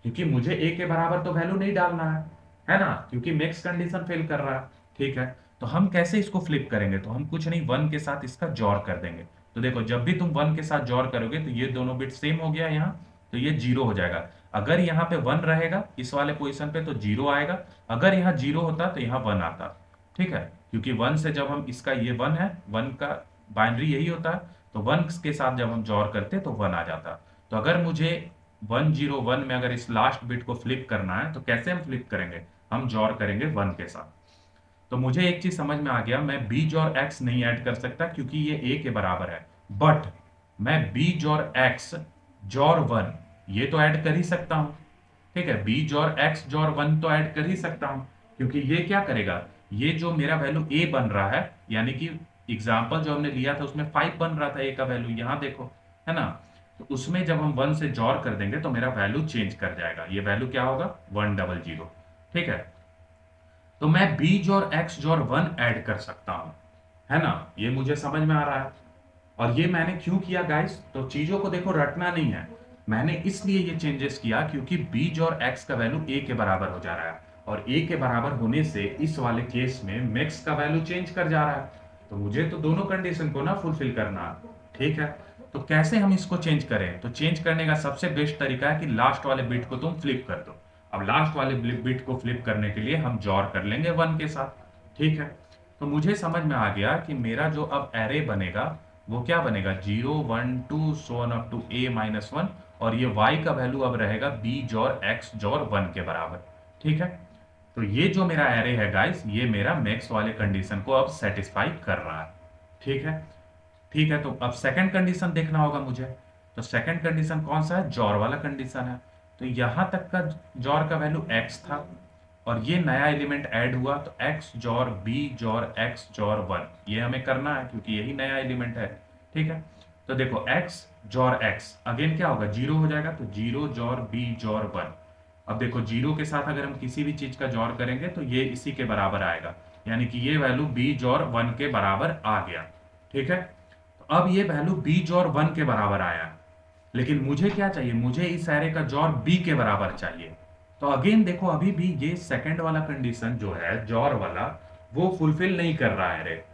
क्योंकि मुझे ए के बराबर तो वैल्यू नहीं डालना है ना, क्योंकि मैक्स कंडीशन फेल कर रहा है। ठीक है, तो हम कैसे इसको फ्लिप करेंगे? तो हम कुछ नहीं, वन के साथ इसका जोड़ कर देंगे। तो देखो, जब भी तुम वन के साथ जोड़ करोगे तो ये दोनों बिट सेम हो गया यहाँ, तो ये जीरो हो जाएगा। अगर यहाँ पे वन रहेगा इस वाले पोजीशन पे तो जीरो आएगा, अगर यहाँ जीरो होता तो यहाँ वन आता। ठीक है, क्योंकि वन से जब हम इसका, ये वन है, वन का बाइनरी यही होता है, तो वन के साथ जब हम जोड़ करते तो वन आ जाता। तो अगर मुझे 101 में अगर इस लास्ट बिट को फ्लिप करना है तो कैसे हम फ्लिप करेंगे? हम जोड़ करेंगे वन के साथ। तो मुझे एक चीज समझ में आ गया, मैं बीज और एक्स नहीं ऐड कर सकता क्योंकि ये ए के बराबर है, बट मैं बीज और एक्स जोड़ वन ये तो ऐड कर ही सकता हूं। ठीक है, बीज और एक्स जोड़ वन तो ऐड कर ही सकता हूं, क्योंकि ये क्या करेगा, ये जो मेरा वैल्यू ए बन रहा है, यानी कि एग्जाम्पल जो हमने लिया था उसमें 5 बन रहा था ए का वैल्यू, यहां देखो, है ना, तो उसमें जब हम वन से जोड़ कर देंगे तो मेरा वैल्यू चेंज कर जाएगा, ये वैल्यू क्या होगा 100। ठीक है, तो मैं बीज और एक्स जोड़ वन ऐड कर सकता हूं, है ना, ये मुझे समझ में आ रहा है। और ये मैंने क्यों किया गाइस? तो चीजों को देखो, रटना नहीं है, मैंने इसलिए ये चेंजेस किया क्योंकि बीज और एक्स का वैल्यू ए के बराबर हो जा रहा है, और ए के बराबर होने से इस वाले केस में मैक्स का वैल्यू चेंज कर जा रहा है, तो मुझे तो दोनों कंडीशन को ना फुलफिल करना है। ठीक है, तो कैसे हम इसको चेंज करें? तो चेंज करने का सबसे बेस्ट तरीका है कि लास्ट वाले बिट को तुम फ्लिप कर दो। अब लास्ट वाले बिट को फ्लिप करने के लिए हम जोड़ कर लेंगे वन के साथ। ठीक है, तो मुझे समझ में आ गया कि मेरा जो अब एरे बनेगा वो क्या बनेगा, 0 1 2 so on up to a minus one, और ये y का वैल्यू अब रहेगा b जोड़ x जोड़ 1 के बराबर। ठीक है, तो ये जो मेरा एरे है गाइस, ये मेरा मैक्स वाले कंडीशन को अब सेटिस्फाई कर रहा है। ठीक है, ठीक है, तो अब सेकंड कंडीशन देखना होगा मुझे। तो सेकंड कंडीशन कौन सा है? जोड़ वाला कंडीशन है। तो यहां तक का जोड़ का वैल्यू x था, और ये नया एलिमेंट ऐड हुआ, तो x जोड़ b जोड़ x जोड़ 1 ये हमें करना है क्योंकि यही नया एलिमेंट है। ठीक है, तो देखो x जोड़ x अगेन क्या होगा, जीरो हो जाएगा, तो 0 जोड़ b जोड़ 1। अब देखो, जीरो के साथ अगर हम किसी भी चीज का जोड़ करेंगे तो ये इसी के बराबर आएगा, यानी कि ये वैल्यू b जोड़ 1 के बराबर आ गया। ठीक है, तो अब ये वैल्यू b जोड़ 1 के बराबर आया, लेकिन मुझे क्या चाहिए, मुझे इस एरे का जोड़ b के बराबर चाहिए। तो अगेन देखो, अभी भी ये सेकंड वाला कंडीशन जो है जोड़ वाला, वो फुलफिल नहीं कर रहा है रे।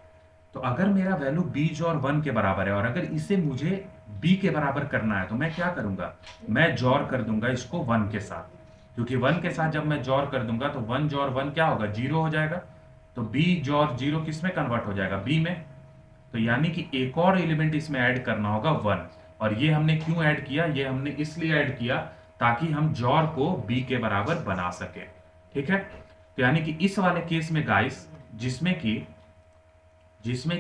तो अगर मेरा वैल्यू b जोड़ 1 के बराबर है और अगर इसे मुझे b के बराबर करना है तो मैं क्या करूंगा, मैं जोड़ कर दूंगा इसको 1 के साथ, क्योंकि 1 के साथ जब मैं जोड़ कर दूंगा तो 1 जोड़ 1 क्या होगा, 0 हो जाएगा। तो b जोड़ 0 किस में कन्वर्ट हो जाएगा, b में। तो यानी कि एक और एलिमेंट इसमें ऐड करना होगा 1, और ये हमने क्यों ऐड किया, ये हमने इसलिए ऐड किया ताकि हम जोड़ को b के बराबर बना सके। ठीक है, तो यानी कि इस वाले केस में गाइस, जिसमें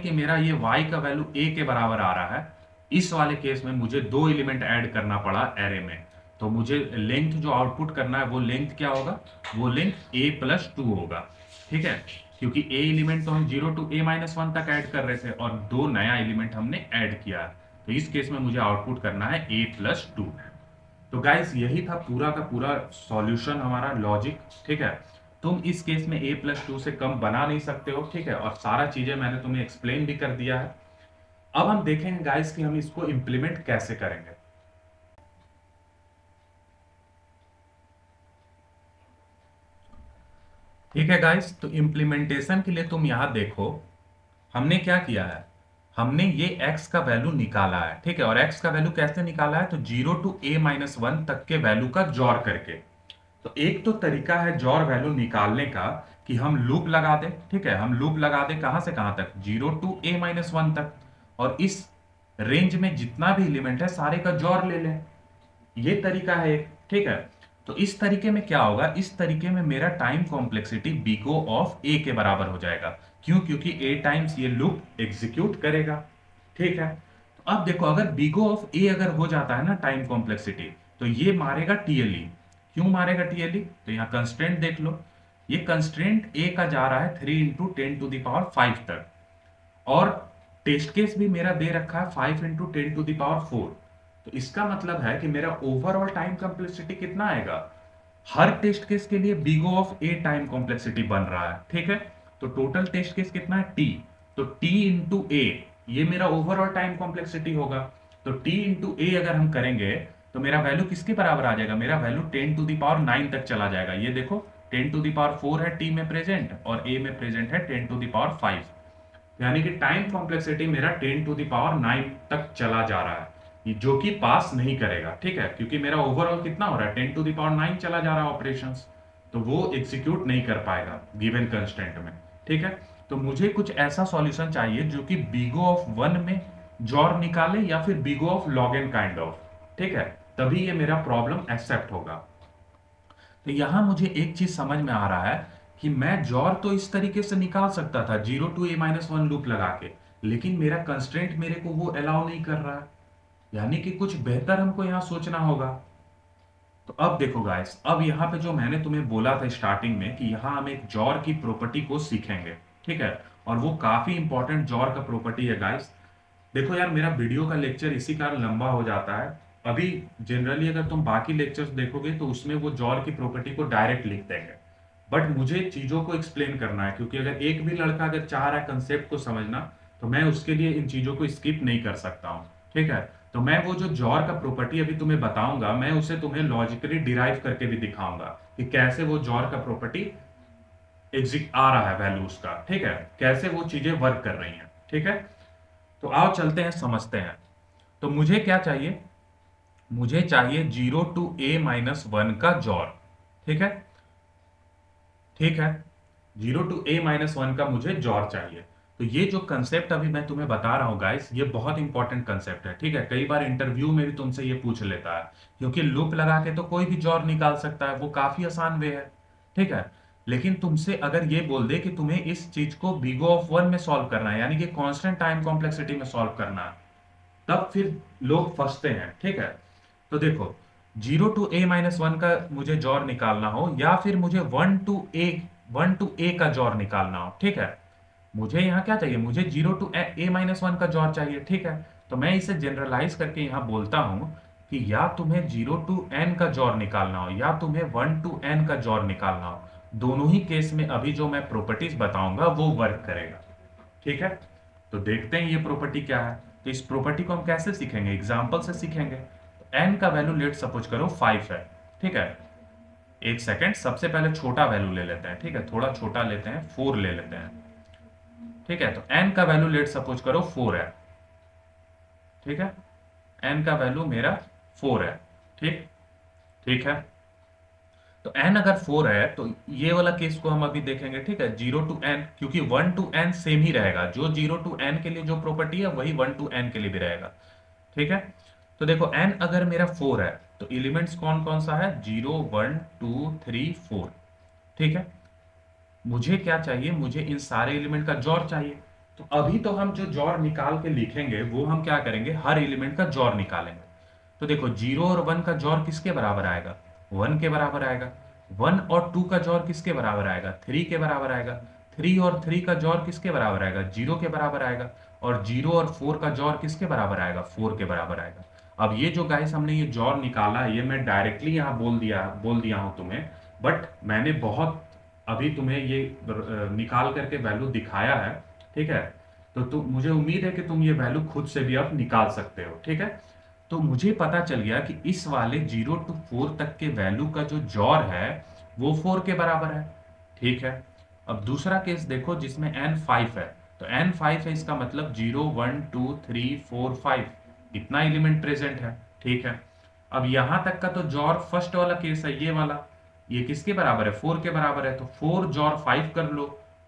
कि मेरा ये y का वैल्यू a के बराबर आ रहा है, इस वाले केस में मुझे दो एलिमेंट ऐड करना पड़ा एरे में। तो मुझे लेंथ जो आउटपुट करना है वो लेंथ क्या होगा, वो लेंथ a प्लस 2 होगा। ठीक है, क्योंकि a एलिमेंट तो हम 0 टू a माइनस 1 तक ऐड कर रहे थे और दो नया एलिमेंट हमने ऐड किया, तो इस केस में मुझे आउटपुट करना है a प्लस 2। तो गाइस, यही था पूरा का पूरा सॉल्यूशन, हमारा लॉजिक। ठीक है, तुम इस केस में a प्लस 2 से कम बना नहीं सकते हो। ठीक है, और सारा चीजें मैंने तुम्हें एक्सप्लेन भी कर दिया है। अब हम देखेंगे गाइस कि हम इसको इंप्लीमेंट कैसे करेंगे। ठीक है गाइस, तो इम्प्लीमेंटेशन के लिए तुम यहां देखो, हमने क्या किया है, हमने ये x का वैल्यू निकाला है। ठीक है, और x का वैल्यू कैसे निकाला है, तो 0 टू a माइनस 1 तक के वैल्यू का जोड़ करके। तो एक तो तरीका है जोड़ वैल्यू निकालने का कि हम लूप लगा दें। ठीक है, हम लूप लगा दें कहां से कहां तक, 0 टू a माइनस 1 तक, और इस रेंज में जितना भी एलिमेंट है सारे का जोड़ ले लें। ये तरीका है एक। ठीक है, तो इस तरीके में क्या होगा, इस तरीके में मेरा टाइम कॉम्प्लेक्सिटी बिगो ऑफ ए के बराबर हो जाएगा। क्यों, क्योंकि ए टाइम्स ये लूप एग्जीक्यूट करेगा। ठीक है, तो अब देखो, अगर बिगो ऑफ ए अगर हो जाता है ना टाइम कॉम्प्लेक्सिटी, तो ये मारेगा टीएलई। क्यों मारेगा टीएलई, तो यहाँ कंस्ट्रेंट देख लो, ये कंस्ट्रेंट ए का जा रहा है 3 इंटू 10 टू द पावर 5 तक, और टेस्ट केस भी मेरा दे रखा है 5 इंटू 10 टू द पावर 4। तो इसका मतलब है कि मेरा ओवरऑल टाइम कॉम्प्लेक्सिटी कितना आएगा, हर टेस्ट केस के लिए big O of A time complexity बन रहा है। ठीक है, तो टोटल टेस्ट केस कितना है टी, तो टी इंटू ए, ये मेरा ओवरऑल टाइम कॉम्प्लेक्सिटी होगा। तो टी इंटू ए अगर हम करेंगे तो मेरा वैल्यू किसके बराबर आ जाएगा, मेरा वैल्यू 10⁻9 तक चला जाएगा। ये देखो 10⁻4 है टी में प्रेजेंट और ए में प्रेजेंट है 10⁻5, यानी कि टाइम कॉम्प्लेक्सिटी मेरा 10⁻9 तक चला जा रहा है, ये जो कि पास नहीं करेगा, ठीक है, क्योंकि मेरा ओवरऑल कितना हो रहा है 10⁻9 चला जा रहा है ऑपरेशंस, तो वो एग्जीक्यूट नहीं कर पाएगा गिवन कंस्ट्रेंट में, ठीक है। तो मुझे कुछ ऐसा सॉल्यूशन चाहिए जो कि बिगो ऑफ 1 में जॉर निकाले या फिर big O of log N kind of, ठीक है, तभी ये मेरा प्रॉब्लम एक्सेप्ट होगा। तो यहां मुझे एक चीज समझ में आ रहा है कि मैं जॉर तो इस तरीके से निकाल सकता था 0 to a-1 लूप लगा के, लेकिन मेरा कंस्ट्रेंट मेरे को वो अलाउ नहीं कर रहा है, यानी कि कुछ बेहतर हमको यहां सोचना होगा। तो अब देखो गाइस, अब यहां पे जो मैंने तुम्हें बोला था स्टार्टिंग में कि यहां हम एक जॉर की प्रॉपर्टी को सीखेंगे, ठीक है, और वो काफी इंपॉर्टेंट जॉर का प्रॉपर्टी है गाइस। देखो यार, मेरा वीडियो का लेक्चर इसी कारण लंबा हो जाता है। अभी जनरली अगर तुम बाकी लेक्चर्स देखोगे तो उसमें वो जॉर की प्रॉपर्टी को डायरेक्ट लिख देंगे, बट मुझे चीजों को एक्सप्लेन करना है, क्योंकि अगर एक भी लड़का अगर चाह रहा है कंसेप्ट को समझना तो मैं उसके लिए इन चीजों को स्किप नहीं कर सकता हूँ, ठीक है। तो मैं वो जो जॉर का प्रॉपर्टी अभी तुम्हें बताऊंगा, मैं उसे तुम्हें लॉजिकली डिराइव करके भी दिखाऊंगा कि कैसे वो जॉर का प्रॉपर्टी एग्जिट आ रहा है वैल्यू उसका, ठीक है, कैसे वो चीजें वर्क कर रही हैं, ठीक है। तो आओ चलते हैं, समझते हैं। तो मुझे क्या चाहिए, मुझे चाहिए 0 to a-1 का जॉर, ठीक है, ठीक है, 0 to a-1 का मुझे जॉर चाहिए। तो ये जो कंसेप्ट अभी मैं तुम्हें बता रहा हूं गाइस, ये बहुत इंपॉर्टेंट कंसेप्ट है, ठीक है। कई बार इंटरव्यू में भी तुमसे ये पूछ लेता है, क्योंकि लूप लगा के तो कोई भी जॉर निकाल सकता है, वो काफी आसान वे है, ठीक है। लेकिन तुमसे अगर ये बोल दे कि तुम्हें इस चीज को बिगो ऑफ 1 में सॉल्व करना है, यानी कि कांस्टेंट टाइम कॉम्प्लेक्सिटी में सॉल्व करना है, तब फिर लोग फंसते हैं, ठीक है। तो देखो 0 to a-1 का मुझे जॉर निकालना हो या फिर मुझे 1 to a का जॉर निकालना हो, ठीक है, मुझे यहाँ क्या चाहिए, मुझे 0 to a-1 का जॉर चाहिए, ठीक है। तो मैं इसे जनरलाइज करके यहाँ बोलता हूं कि या तुम्हें 0 to n का जॉर निकालना हो या तुम्हें 1 to n का जॉर निकालना हो, दोनों ही केस में अभी जो मैं प्रॉपर्टीज बताऊंगा वो वर्क करेगा, ठीक है। तो देखते हैं ये प्रॉपर्टी क्या है। तो इस प्रॉपर्टी को हम कैसे सीखेंगे, एग्जाम्पल से सीखेंगे। तो n का वैल्यू लेट सपोज करो 5 है, ठीक है। एक सेकेंड, सबसे पहले छोटा वैल्यू ले लेते हैं, ठीक है, थोड़ा छोटा लेते हैं, 4 ले लेते हैं, ठीक है। तो n का वैल्यू लेट सपोज करो 4 है, ठीक है, n का वैल्यू मेरा 4 है, ठीक, ठीक है। तो n अगर 4 है तो ये वाला केस को हम अभी देखेंगे, ठीक है, 0 to n, क्योंकि 1 to n सेम ही रहेगा, जो 0 to n के लिए जो प्रॉपर्टी है वही 1 to n के लिए भी रहेगा, ठीक है। तो देखो n अगर मेरा 4 है तो एलिमेंट्स कौन कौन सा है, 0 1 2 3 4, ठीक है। मुझे क्या चाहिए, मुझे इन सारे एलिमेंट का जॉर चाहिए। तो अभी तो हम जो जॉर निकाल के लिखेंगे वो हम क्या करेंगे, हर एलिमेंट का जॉर निकालेंगे। तो देखो 0 और 1 का जॉर किसके बराबर आएगा, 1 के बराबर आएगा। 1 और 2 का जॉर किसके बराबर आएगा, 3 के बराबर आएगा। 3 और 3 का जॉर किसके बराबर आएगा, 0 के बराबर आएगा। और 0 और 4 का जॉर किसके बराबर आएगा, 4 के बराबर आएगा। अब ये जो गाइस हमने ये जॉर निकाला है, ये मैं डायरेक्टली यहाँ बोल दिया हूँ तुम्हें, बट मैंने बहुत अभी तुम्हें ये निकाल करके वैल्यू दिखाया है, ठीक है। तो मुझे उम्मीद है कि तुम ये वैल्यू खुद से भी अब निकाल सकते हो, ठीक है। तो मुझे पता चल गया कि इस वाले 0 to 4 तक के वैल्यू का जो जॉर है वो 4 के बराबर है, ठीक है। अब दूसरा केस देखो जिसमें n 5 है, तो n 5 है, इसका मतलब 0 1 2 3 4 5 इतना एलिमेंट प्रेजेंट है, ठीक है। अब यहां तक का तो जॉर फर्स्ट वाला केस है, ये वाला, ये किसके बराबर है, 4 के बराबर है, तो 4 जॉर 5 कर लो,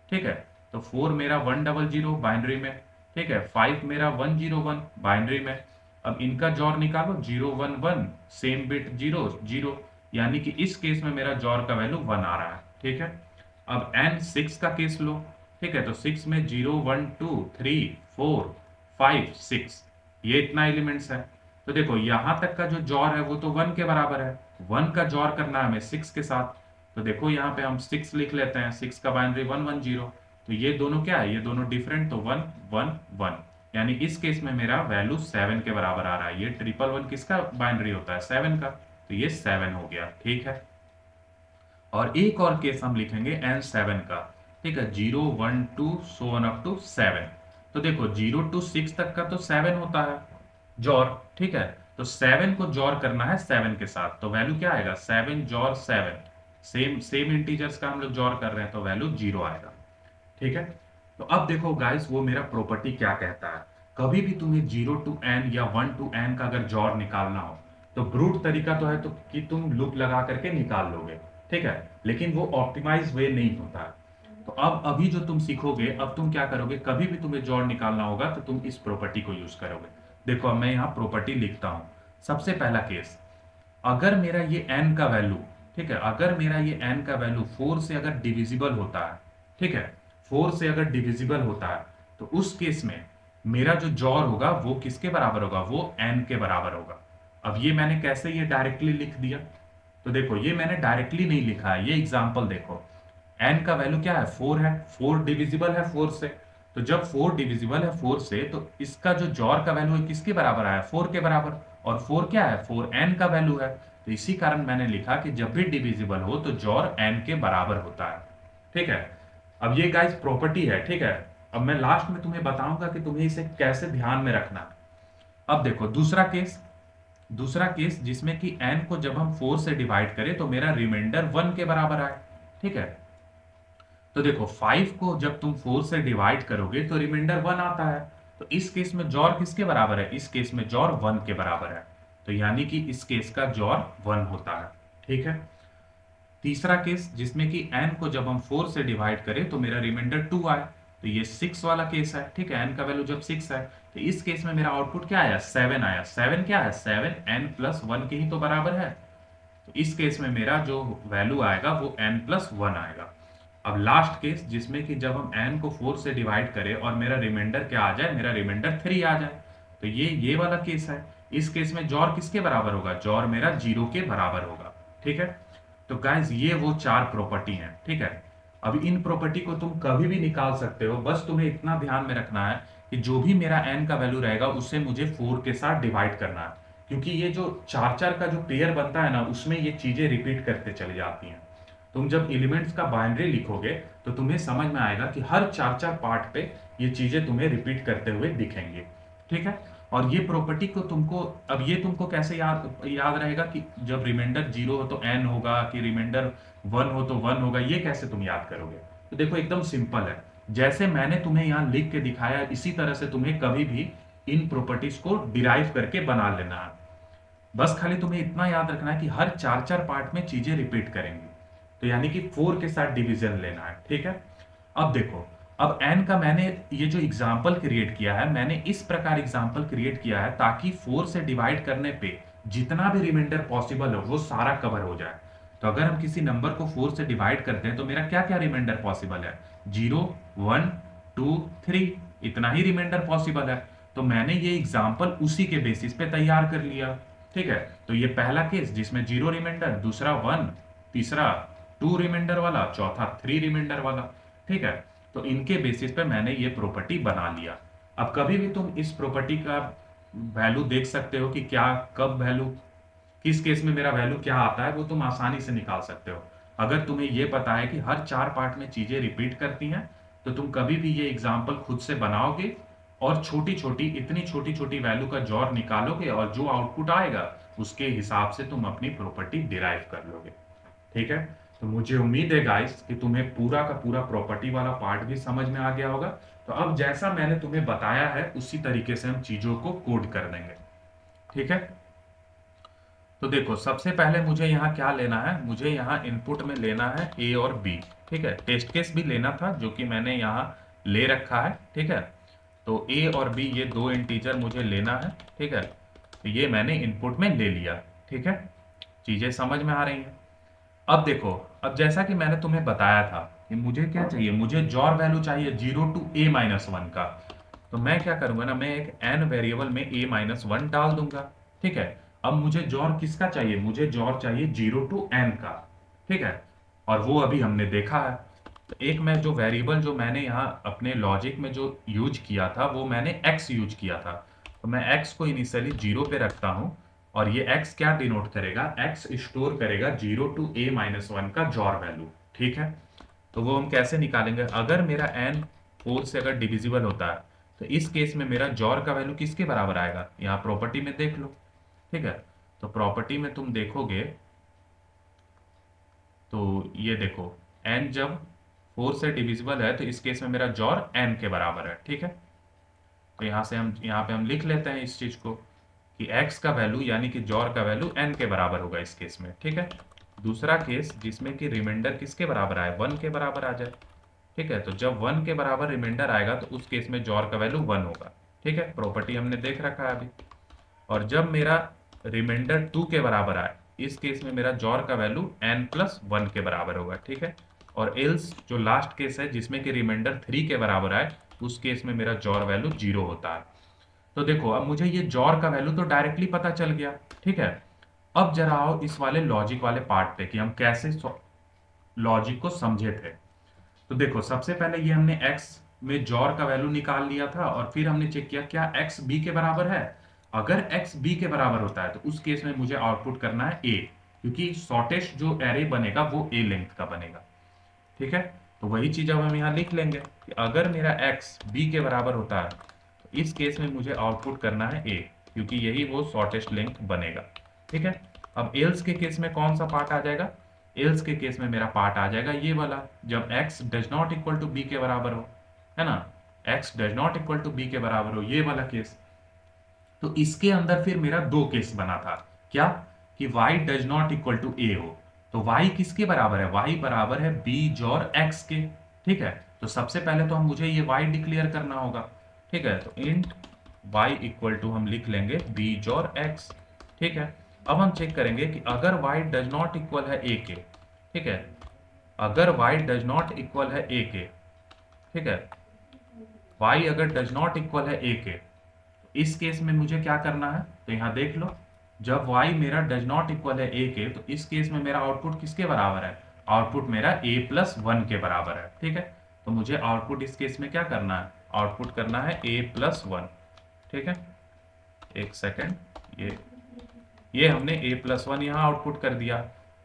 ठीक है। तो 4 मेरा 100 बाइनरी में, ठीक है, 5 मेरा 101 बाइनरी में। अब इनका जॉर निकालो, 0 1 1 सेम बिट 0 0, यानी कि इस केस में मेरा जॉर का वैल्यू 1 आ रहा है, ठीक है। अब n 6 का केस लो, ठीक है, तो 6 में 0 1 2 3 4 5 6, ये इतना एलिमेंट्स है। तो देखो यहां तक का जो जॉर है वो तो 1 के बराबर है, 1 का जॉर करना है हमें 6 के साथ। तो देखो यहाँ पे हम 6 लिख लेते हैं, 6 का बाइनरी 1 1 0, तो ये दोनों क्या है, ये दोनों डिफरेंट, तो 1 1 1, यानी इस केस में मेरा वैल्यू 7 के बराबर आ रहा है। ये 111 किसका बाइनरी होता है, 7 का, तो ये 7 हो गया, ठीक है। और एक और केस हम लिखेंगे n7 का, ठीक है, 0 1 2 सो ऑन अप टू 7। तो देखो 0 टू 6 तक का तो 7 होता है जॉर, ठीक है। तो 7 को जॉर करना है 7 के साथ, तो वैल्यू क्या आएगा, 7 जॉर 7। सेम सेम इंटीजर्स का हम लोग जॉर कर रहे हैं, तो वैल्यू 0 आएगा, ठीक है। तो अब देखो गाइस, वो मेरा प्रॉपर्टी क्या कहता है। कभी भी तुम्हें 0 टू एन या 1 टू एन का अगर जॉर निकालना हो, तो ब्रूट तरीका तो है तो कि तुम लूप लगा करके निकाल लोगे, ठीक है, लेकिन वो ऑप्टिमाइज वे नहीं होता है। तो अब अभी जो तुम सीखोगे, अब तुम क्या करोगे, कभी भी तुम्हें जॉर निकालना होगा तो तुम इस प्रॉपर्टी को यूज करोगे। देखो अब मैं यहाँ प्रॉपर्टी लिखता हूँ। सबसे पहला केस, अगर मेरा ये n का वैल्यू, ठीक है, अगर मेरा ये n का वैल्यू 4 से अगर डिविजिबल होता है, ठीक है, 4 से अगर डिविजिबल होता है, तो उस केस में मेरा जो जॉर होगा वो किसके बराबर होगा, वो n के बराबर होगा। अब ये मैंने कैसे ये डायरेक्टली लिख दिया, तो देखो ये मैंने डायरेक्टली नहीं लिखा है, ये एग्जांपल देखो। n का वैल्यू क्या है, 4 है, 4 डिविजिबल है 4 से। तो जब 4 डिविजिबल है 4 से, तो इसका जो जॉर का वैल्यू है किसके बराबर आया, 4 के बराबर। और 4 क्या है, 4n का वैल्यू है। तो इसी कारण मैंने लिखा कि जब भी डिविजिबल हो तो जॉर n के बराबर होता है, ठीक है। अब ये गाइस प्रॉपर्टी है, ठीक है। अब मैं लास्ट में तुम्हें बताऊंगा कि तुम्हें इसे कैसे ध्यान में रखना है। अब देखो दूसरा केस, दूसरा केस जिसमें कि n को जब हम 4 से डिवाइड करें तो मेरा रिमाइंडर 1 के बराबर आए, ठीक है। तो देखो 5 को जब तुम 4 से डिवाइड करोगे तो रिमाइंडर 1 आता है। तो इस केस में जॉर किसके बराबर है, इस केस में जॉर 1 के बराबर है। तो यानी कि इस केस का जॉर 1 होता है, ठीक है। तीसरा केस जिसमें कि n को जब हम 4 से डिवाइड करें तो मेरा रिमाइंडर 2 आए, तो ये 6 वाला केस है, ठीक है। n का वैल्यू जब 6 है, तो इस केस में मेरा आउटपुट क्या आया, 7 आया। 7 क्या है, 7 n प्लस 1 के ही तो बराबर है। तो इस केस में मेरा जो वैल्यू आएगा वो n प्लस 1 आएगा। अब लास्ट केस जिसमें कि जब हम n को 4 से डिवाइड करें और मेरा रिमाइंडर क्या आ जाए, मेरा रिमाइंडर 3 आ जाए, तो ये वाला केस है। इस केस में जॉर किसके बराबर होगा, जॉर मेरा 0 के बराबर होगा, ठीक है। तो गाइस ये वो 4 प्रॉपर्टी हैं, ठीक है। अब इन प्रॉपर्टी को तुम कभी भी निकाल सकते हो, बस तुम्हें इतना ध्यान में रखना है कि जो भी मेरा n का वैल्यू रहेगा उसे मुझे 4 के साथ डिवाइड करना है, क्योंकि ये जो 4 का जो पेयर बनता है ना, उसमें ये चीजें रिपीट करते चली जाती हैं। तुम जब एलिमेंट्स का बाइनरी लिखोगे तो तुम्हें समझ में आएगा कि हर 4 पार्ट पे ये चीजें तुम्हें रिपीट करते हुए दिखेंगे, ठीक है। और ये प्रॉपर्टी को तुमको, अब ये तुमको कैसे याद रहेगा कि जब रिमाइंडर 0 हो तो n होगा, कि रिमाइंडर 1 हो तो 1 होगा, ये कैसे तुम याद करोगे। तो देखो एकदम सिंपल है, जैसे मैंने तुम्हें यहाँ लिख के दिखाया इसी तरह से तुम्हें कभी भी इन प्रॉपर्टीज को डिराइव करके बना लेना है। बस खाली तुम्हें इतना याद रखना है कि हर 4 पार्ट में चीजें रिपीट करेंगी, तो यानी कि 4 के साथ डिवीजन लेना है, ठीक है। अब देखो, अब n का मैंने ये जो एग्जाम्पल क्रिएट किया है, मैंने इस प्रकार एग्जाम्पल क्रिएट किया है ताकि 4 से डिवाइड करने पे जितना भी रिमाइंडर पॉसिबल हो वो सारा कवर हो जाए। तो अगर हम किसी नंबर को 4 से डिवाइड करते हैं तो मेरा क्या क्या रिमाइंडर पॉसिबल है, 0 1 2 3, इतना ही रिमाइंडर पॉसिबल है। तो मैंने ये एग्जाम्पल उसी के बेसिस पे तैयार कर लिया, ठीक है। तो ये पहला केस जिसमें 0 रिमाइंडर, दूसरा 1, तीसरा 2 रिमाइंडर वाला, चौथा 3 रिमाइंडर वाला, ठीक है। तो इनके बेसिस पे मैंने ये प्रॉपर्टी बना लिया। अब कभी भी तुम इस प्रॉपर्टी का वैल्यू देख सकते हो कि क्या, कब वैल्यू, किस केस में मेरा वैल्यू क्या आता है, वो तुम आसानी से निकाल सकते हो। अगर तुम्हें ये पता है कि हर 4 पार्ट में चीजें रिपीट करती हैं, तो तुम कभी भी ये एग्जाम्पल खुद से बनाओगे और छोटी छोटी, इतनी छोटी छोटी वैल्यू का जॉर निकालोगे और जो आउटपुट आएगा उसके हिसाब से तुम अपनी प्रॉपर्टी डिराइव कर लोगे, ठीक है। तो मुझे उम्मीद है गाइस कि तुम्हें पूरा का पूरा प्रॉपर्टी वाला पार्ट भी समझ में आ गया होगा। तो अब जैसा मैंने तुम्हें बताया है उसी तरीके से हम चीजों को कोड कर देंगे, ठीक है। तो देखो सबसे पहले मुझे यहाँ क्या लेना है, मुझे यहाँ इनपुट में लेना है a और b, ठीक है। टेस्ट केस भी लेना था जो कि मैंने यहाँ ले रखा है, ठीक है। तो a और b ये 2 इंटीजर मुझे लेना है, ठीक है। तो ये मैंने इनपुट में ले लिया, ठीक है। चीजें समझ में आ रही हैं। अब देखो, अब जैसा कि मैंने तुम्हें बताया था कि मुझे क्या चाहिए, मुझे जॉर वैल्यू चाहिए 0 टू a-1 का। तो मैं क्या करूंगा ना, मैं एक n वेरिएबल में a-1 डाल दूंगा, ठीक है। अब मुझे जॉर किसका चाहिए, मुझे जॉर चाहिए 0 टू n का, ठीक है। और वो अभी हमने देखा है। तो एक मैं जो वेरिएबल जो मैंने यहाँ अपने लॉजिक में जो यूज किया था वो मैंने x यूज किया था। तो मैं x को इनिशियली 0 पे रखता हूँ और ये x क्या डिनोट करेगा, x स्टोर करेगा 0 टू a-1 का जॉर वैल्यू, ठीक है। तो वो हम कैसे निकालेंगे, अगर मेरा n 4 से अगर डिविजिबल होता है तो इस केस में मेरा जॉर का वैल्यू किसके बराबर आएगा, यहाँ प्रॉपर्टी में देख लो। ठीक है, तो प्रॉपर्टी में तुम देखोगे तो ये देखो, n जब 4 से डिविजिबल है तो इस केस में मेरा जॉर n के बराबर है। ठीक है, तो यहाँ पे हम लिख लेते हैं इस चीज को कि x का वैल्यू यानी कि जॉर का वैल्यू n के बराबर होगा इस केस में। ठीक है, दूसरा केस जिसमें कि रिमाइंडर किसके बराबर आए, 1 के बराबर आ जाए। ठीक है, तो जब 1 के बराबर रिमाइंडर आएगा तो उस केस में जॉर का वैल्यू 1 होगा। ठीक है, प्रॉपर्टी हमने देख रखा है अभी। और जब मेरा रिमाइंडर 2 के बराबर आए, इस केस में मेरा जॉर का वैल्यू n प्लस 1 के बराबर होगा। ठीक है, और एल्स जो लास्ट केस है जिसमें कि रिमाइंडर 3 के बराबर आए, उस केस में मेरा जॉर वैल्यू 0 होता है। तो देखो, अब मुझे ये जॉर का वैल्यू तो डायरेक्टली पता चल गया। ठीक है, अब जरा आओ इस वाले लॉजिक वाले पार्ट पे कि हम कैसे लॉजिक को समझे थे। तो देखो, सबसे पहले ये हमने x में जॉर का वैल्यू निकाल लिया था और फिर हमने चेक किया क्या x b के बराबर है। अगर x b के बराबर होता है तो उस केस में मुझे आउटपुट करना है a, क्योंकि शॉर्टेस्ट जो एरे बनेगा वो a लेंथ का बनेगा। ठीक है, तो वही चीज अब हम यहाँ लिख लेंगे कि अगर मेरा x b के बराबर होता है तो इस केस में मुझे आउटपुट करना है a, क्योंकि यही वो शॉर्टेस्ट लेंथ बनेगा। ठीक है, अब एल्स के केस में कौन सा पार्ट आ जाएगा, एल्स के केस में मेरा पार्ट आ जाएगा ये वाला, जब x does not equal to B के बराबर हो, है ना, x does not equal to B के बराबर हो, ये वाला केस। तो इसके अंदर फिर मेरा दो केस बना था, क्या कि y does not equal to a हो। तो y किसके बराबर है, y बराबर है b जॉर x के। ठीक है, तो सबसे पहले तो हम मुझे ये y डिक्लेयर करना होगा। ठीक है, तो इंट y इक्वल टू हम लिख लेंगे b जॉर x। ठीक है, अब हम चेक करेंगे कि अगर y डज नॉट इक्वल है a के, ठीक है, अगर y डज नॉट इक्वल है a के, ठीक है, y अगर डज नॉट इक्वल है a के, इस केस में मुझे क्या करना है, तो यहाँ देख लो, जब y मेरा डज नॉट इक्वल है a के, तो इस केस में मेरा आउटपुट किसके बराबर है, आउटपुट मेरा a प्लस 1 के बराबर है। ठीक है, तो मुझे आउटपुट इस केस में क्या करना है, आउटपुट करना है a प्लस 1। ठीक है, एक सेकेंड, ये हमने a प्लस 1 यहाँ आउटपुट कर दिया।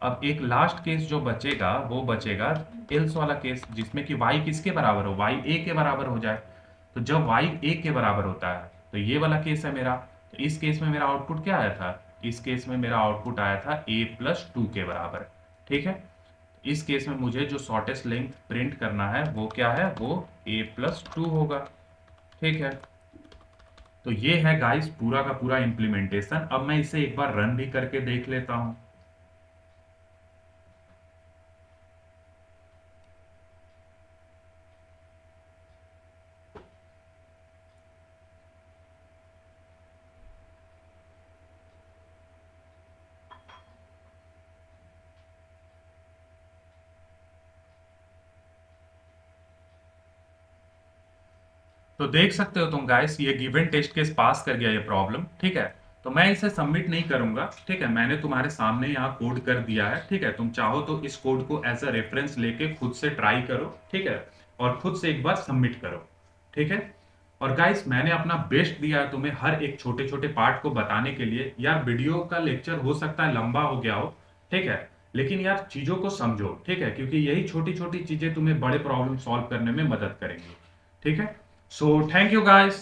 अब एक लास्ट केस जो बचेगा वो बचेगा एल्स वाला केस, जिसमें कि y किसके बराबर हो, y a के बराबर हो जाए। तो जब y a के बराबर होता है तो ये वाला केस है मेरा, तो इस केस में मेरा आउटपुट क्या आया था, इस केस में मेरा आउटपुट आया था a प्लस 2 के बराबर। ठीक है, इस केस में मुझे जो शॉर्टेस्ट लेंथ प्रिंट करना है वो क्या है, वो a प्लस 2 होगा। ठीक है, तो ये है गाइस पूरा का पूरा इंप्लीमेंटेशन। अब मैं इसे एक बार रन भी करके देख लेता हूं। तो देख सकते हो तुम गाइस, ये गिवन टेस्ट केस पास कर गया ये प्रॉब्लम। ठीक है, तो मैं इसे सबमिट नहीं करूंगा। ठीक है, मैंने तुम्हारे सामने यहाँ कोड कर दिया है। ठीक है, तुम चाहो तो इस कोड को एज अ रेफरेंस लेके खुद से ट्राई करो। ठीक है, और खुद से एक बार सबमिट करो। ठीक है, और गाइस मैंने अपना बेस्ट दिया है तुम्हें हर एक छोटे छोटे पार्ट को बताने के लिए। यार वीडियो का लेक्चर हो सकता है लंबा हो गया हो, ठीक है, लेकिन यार चीजों को समझो। ठीक है, क्योंकि यही छोटी छोटी चीजें तुम्हें बड़े प्रॉब्लम सॉल्व करने में मदद करेंगी। ठीक है, so thank you guys.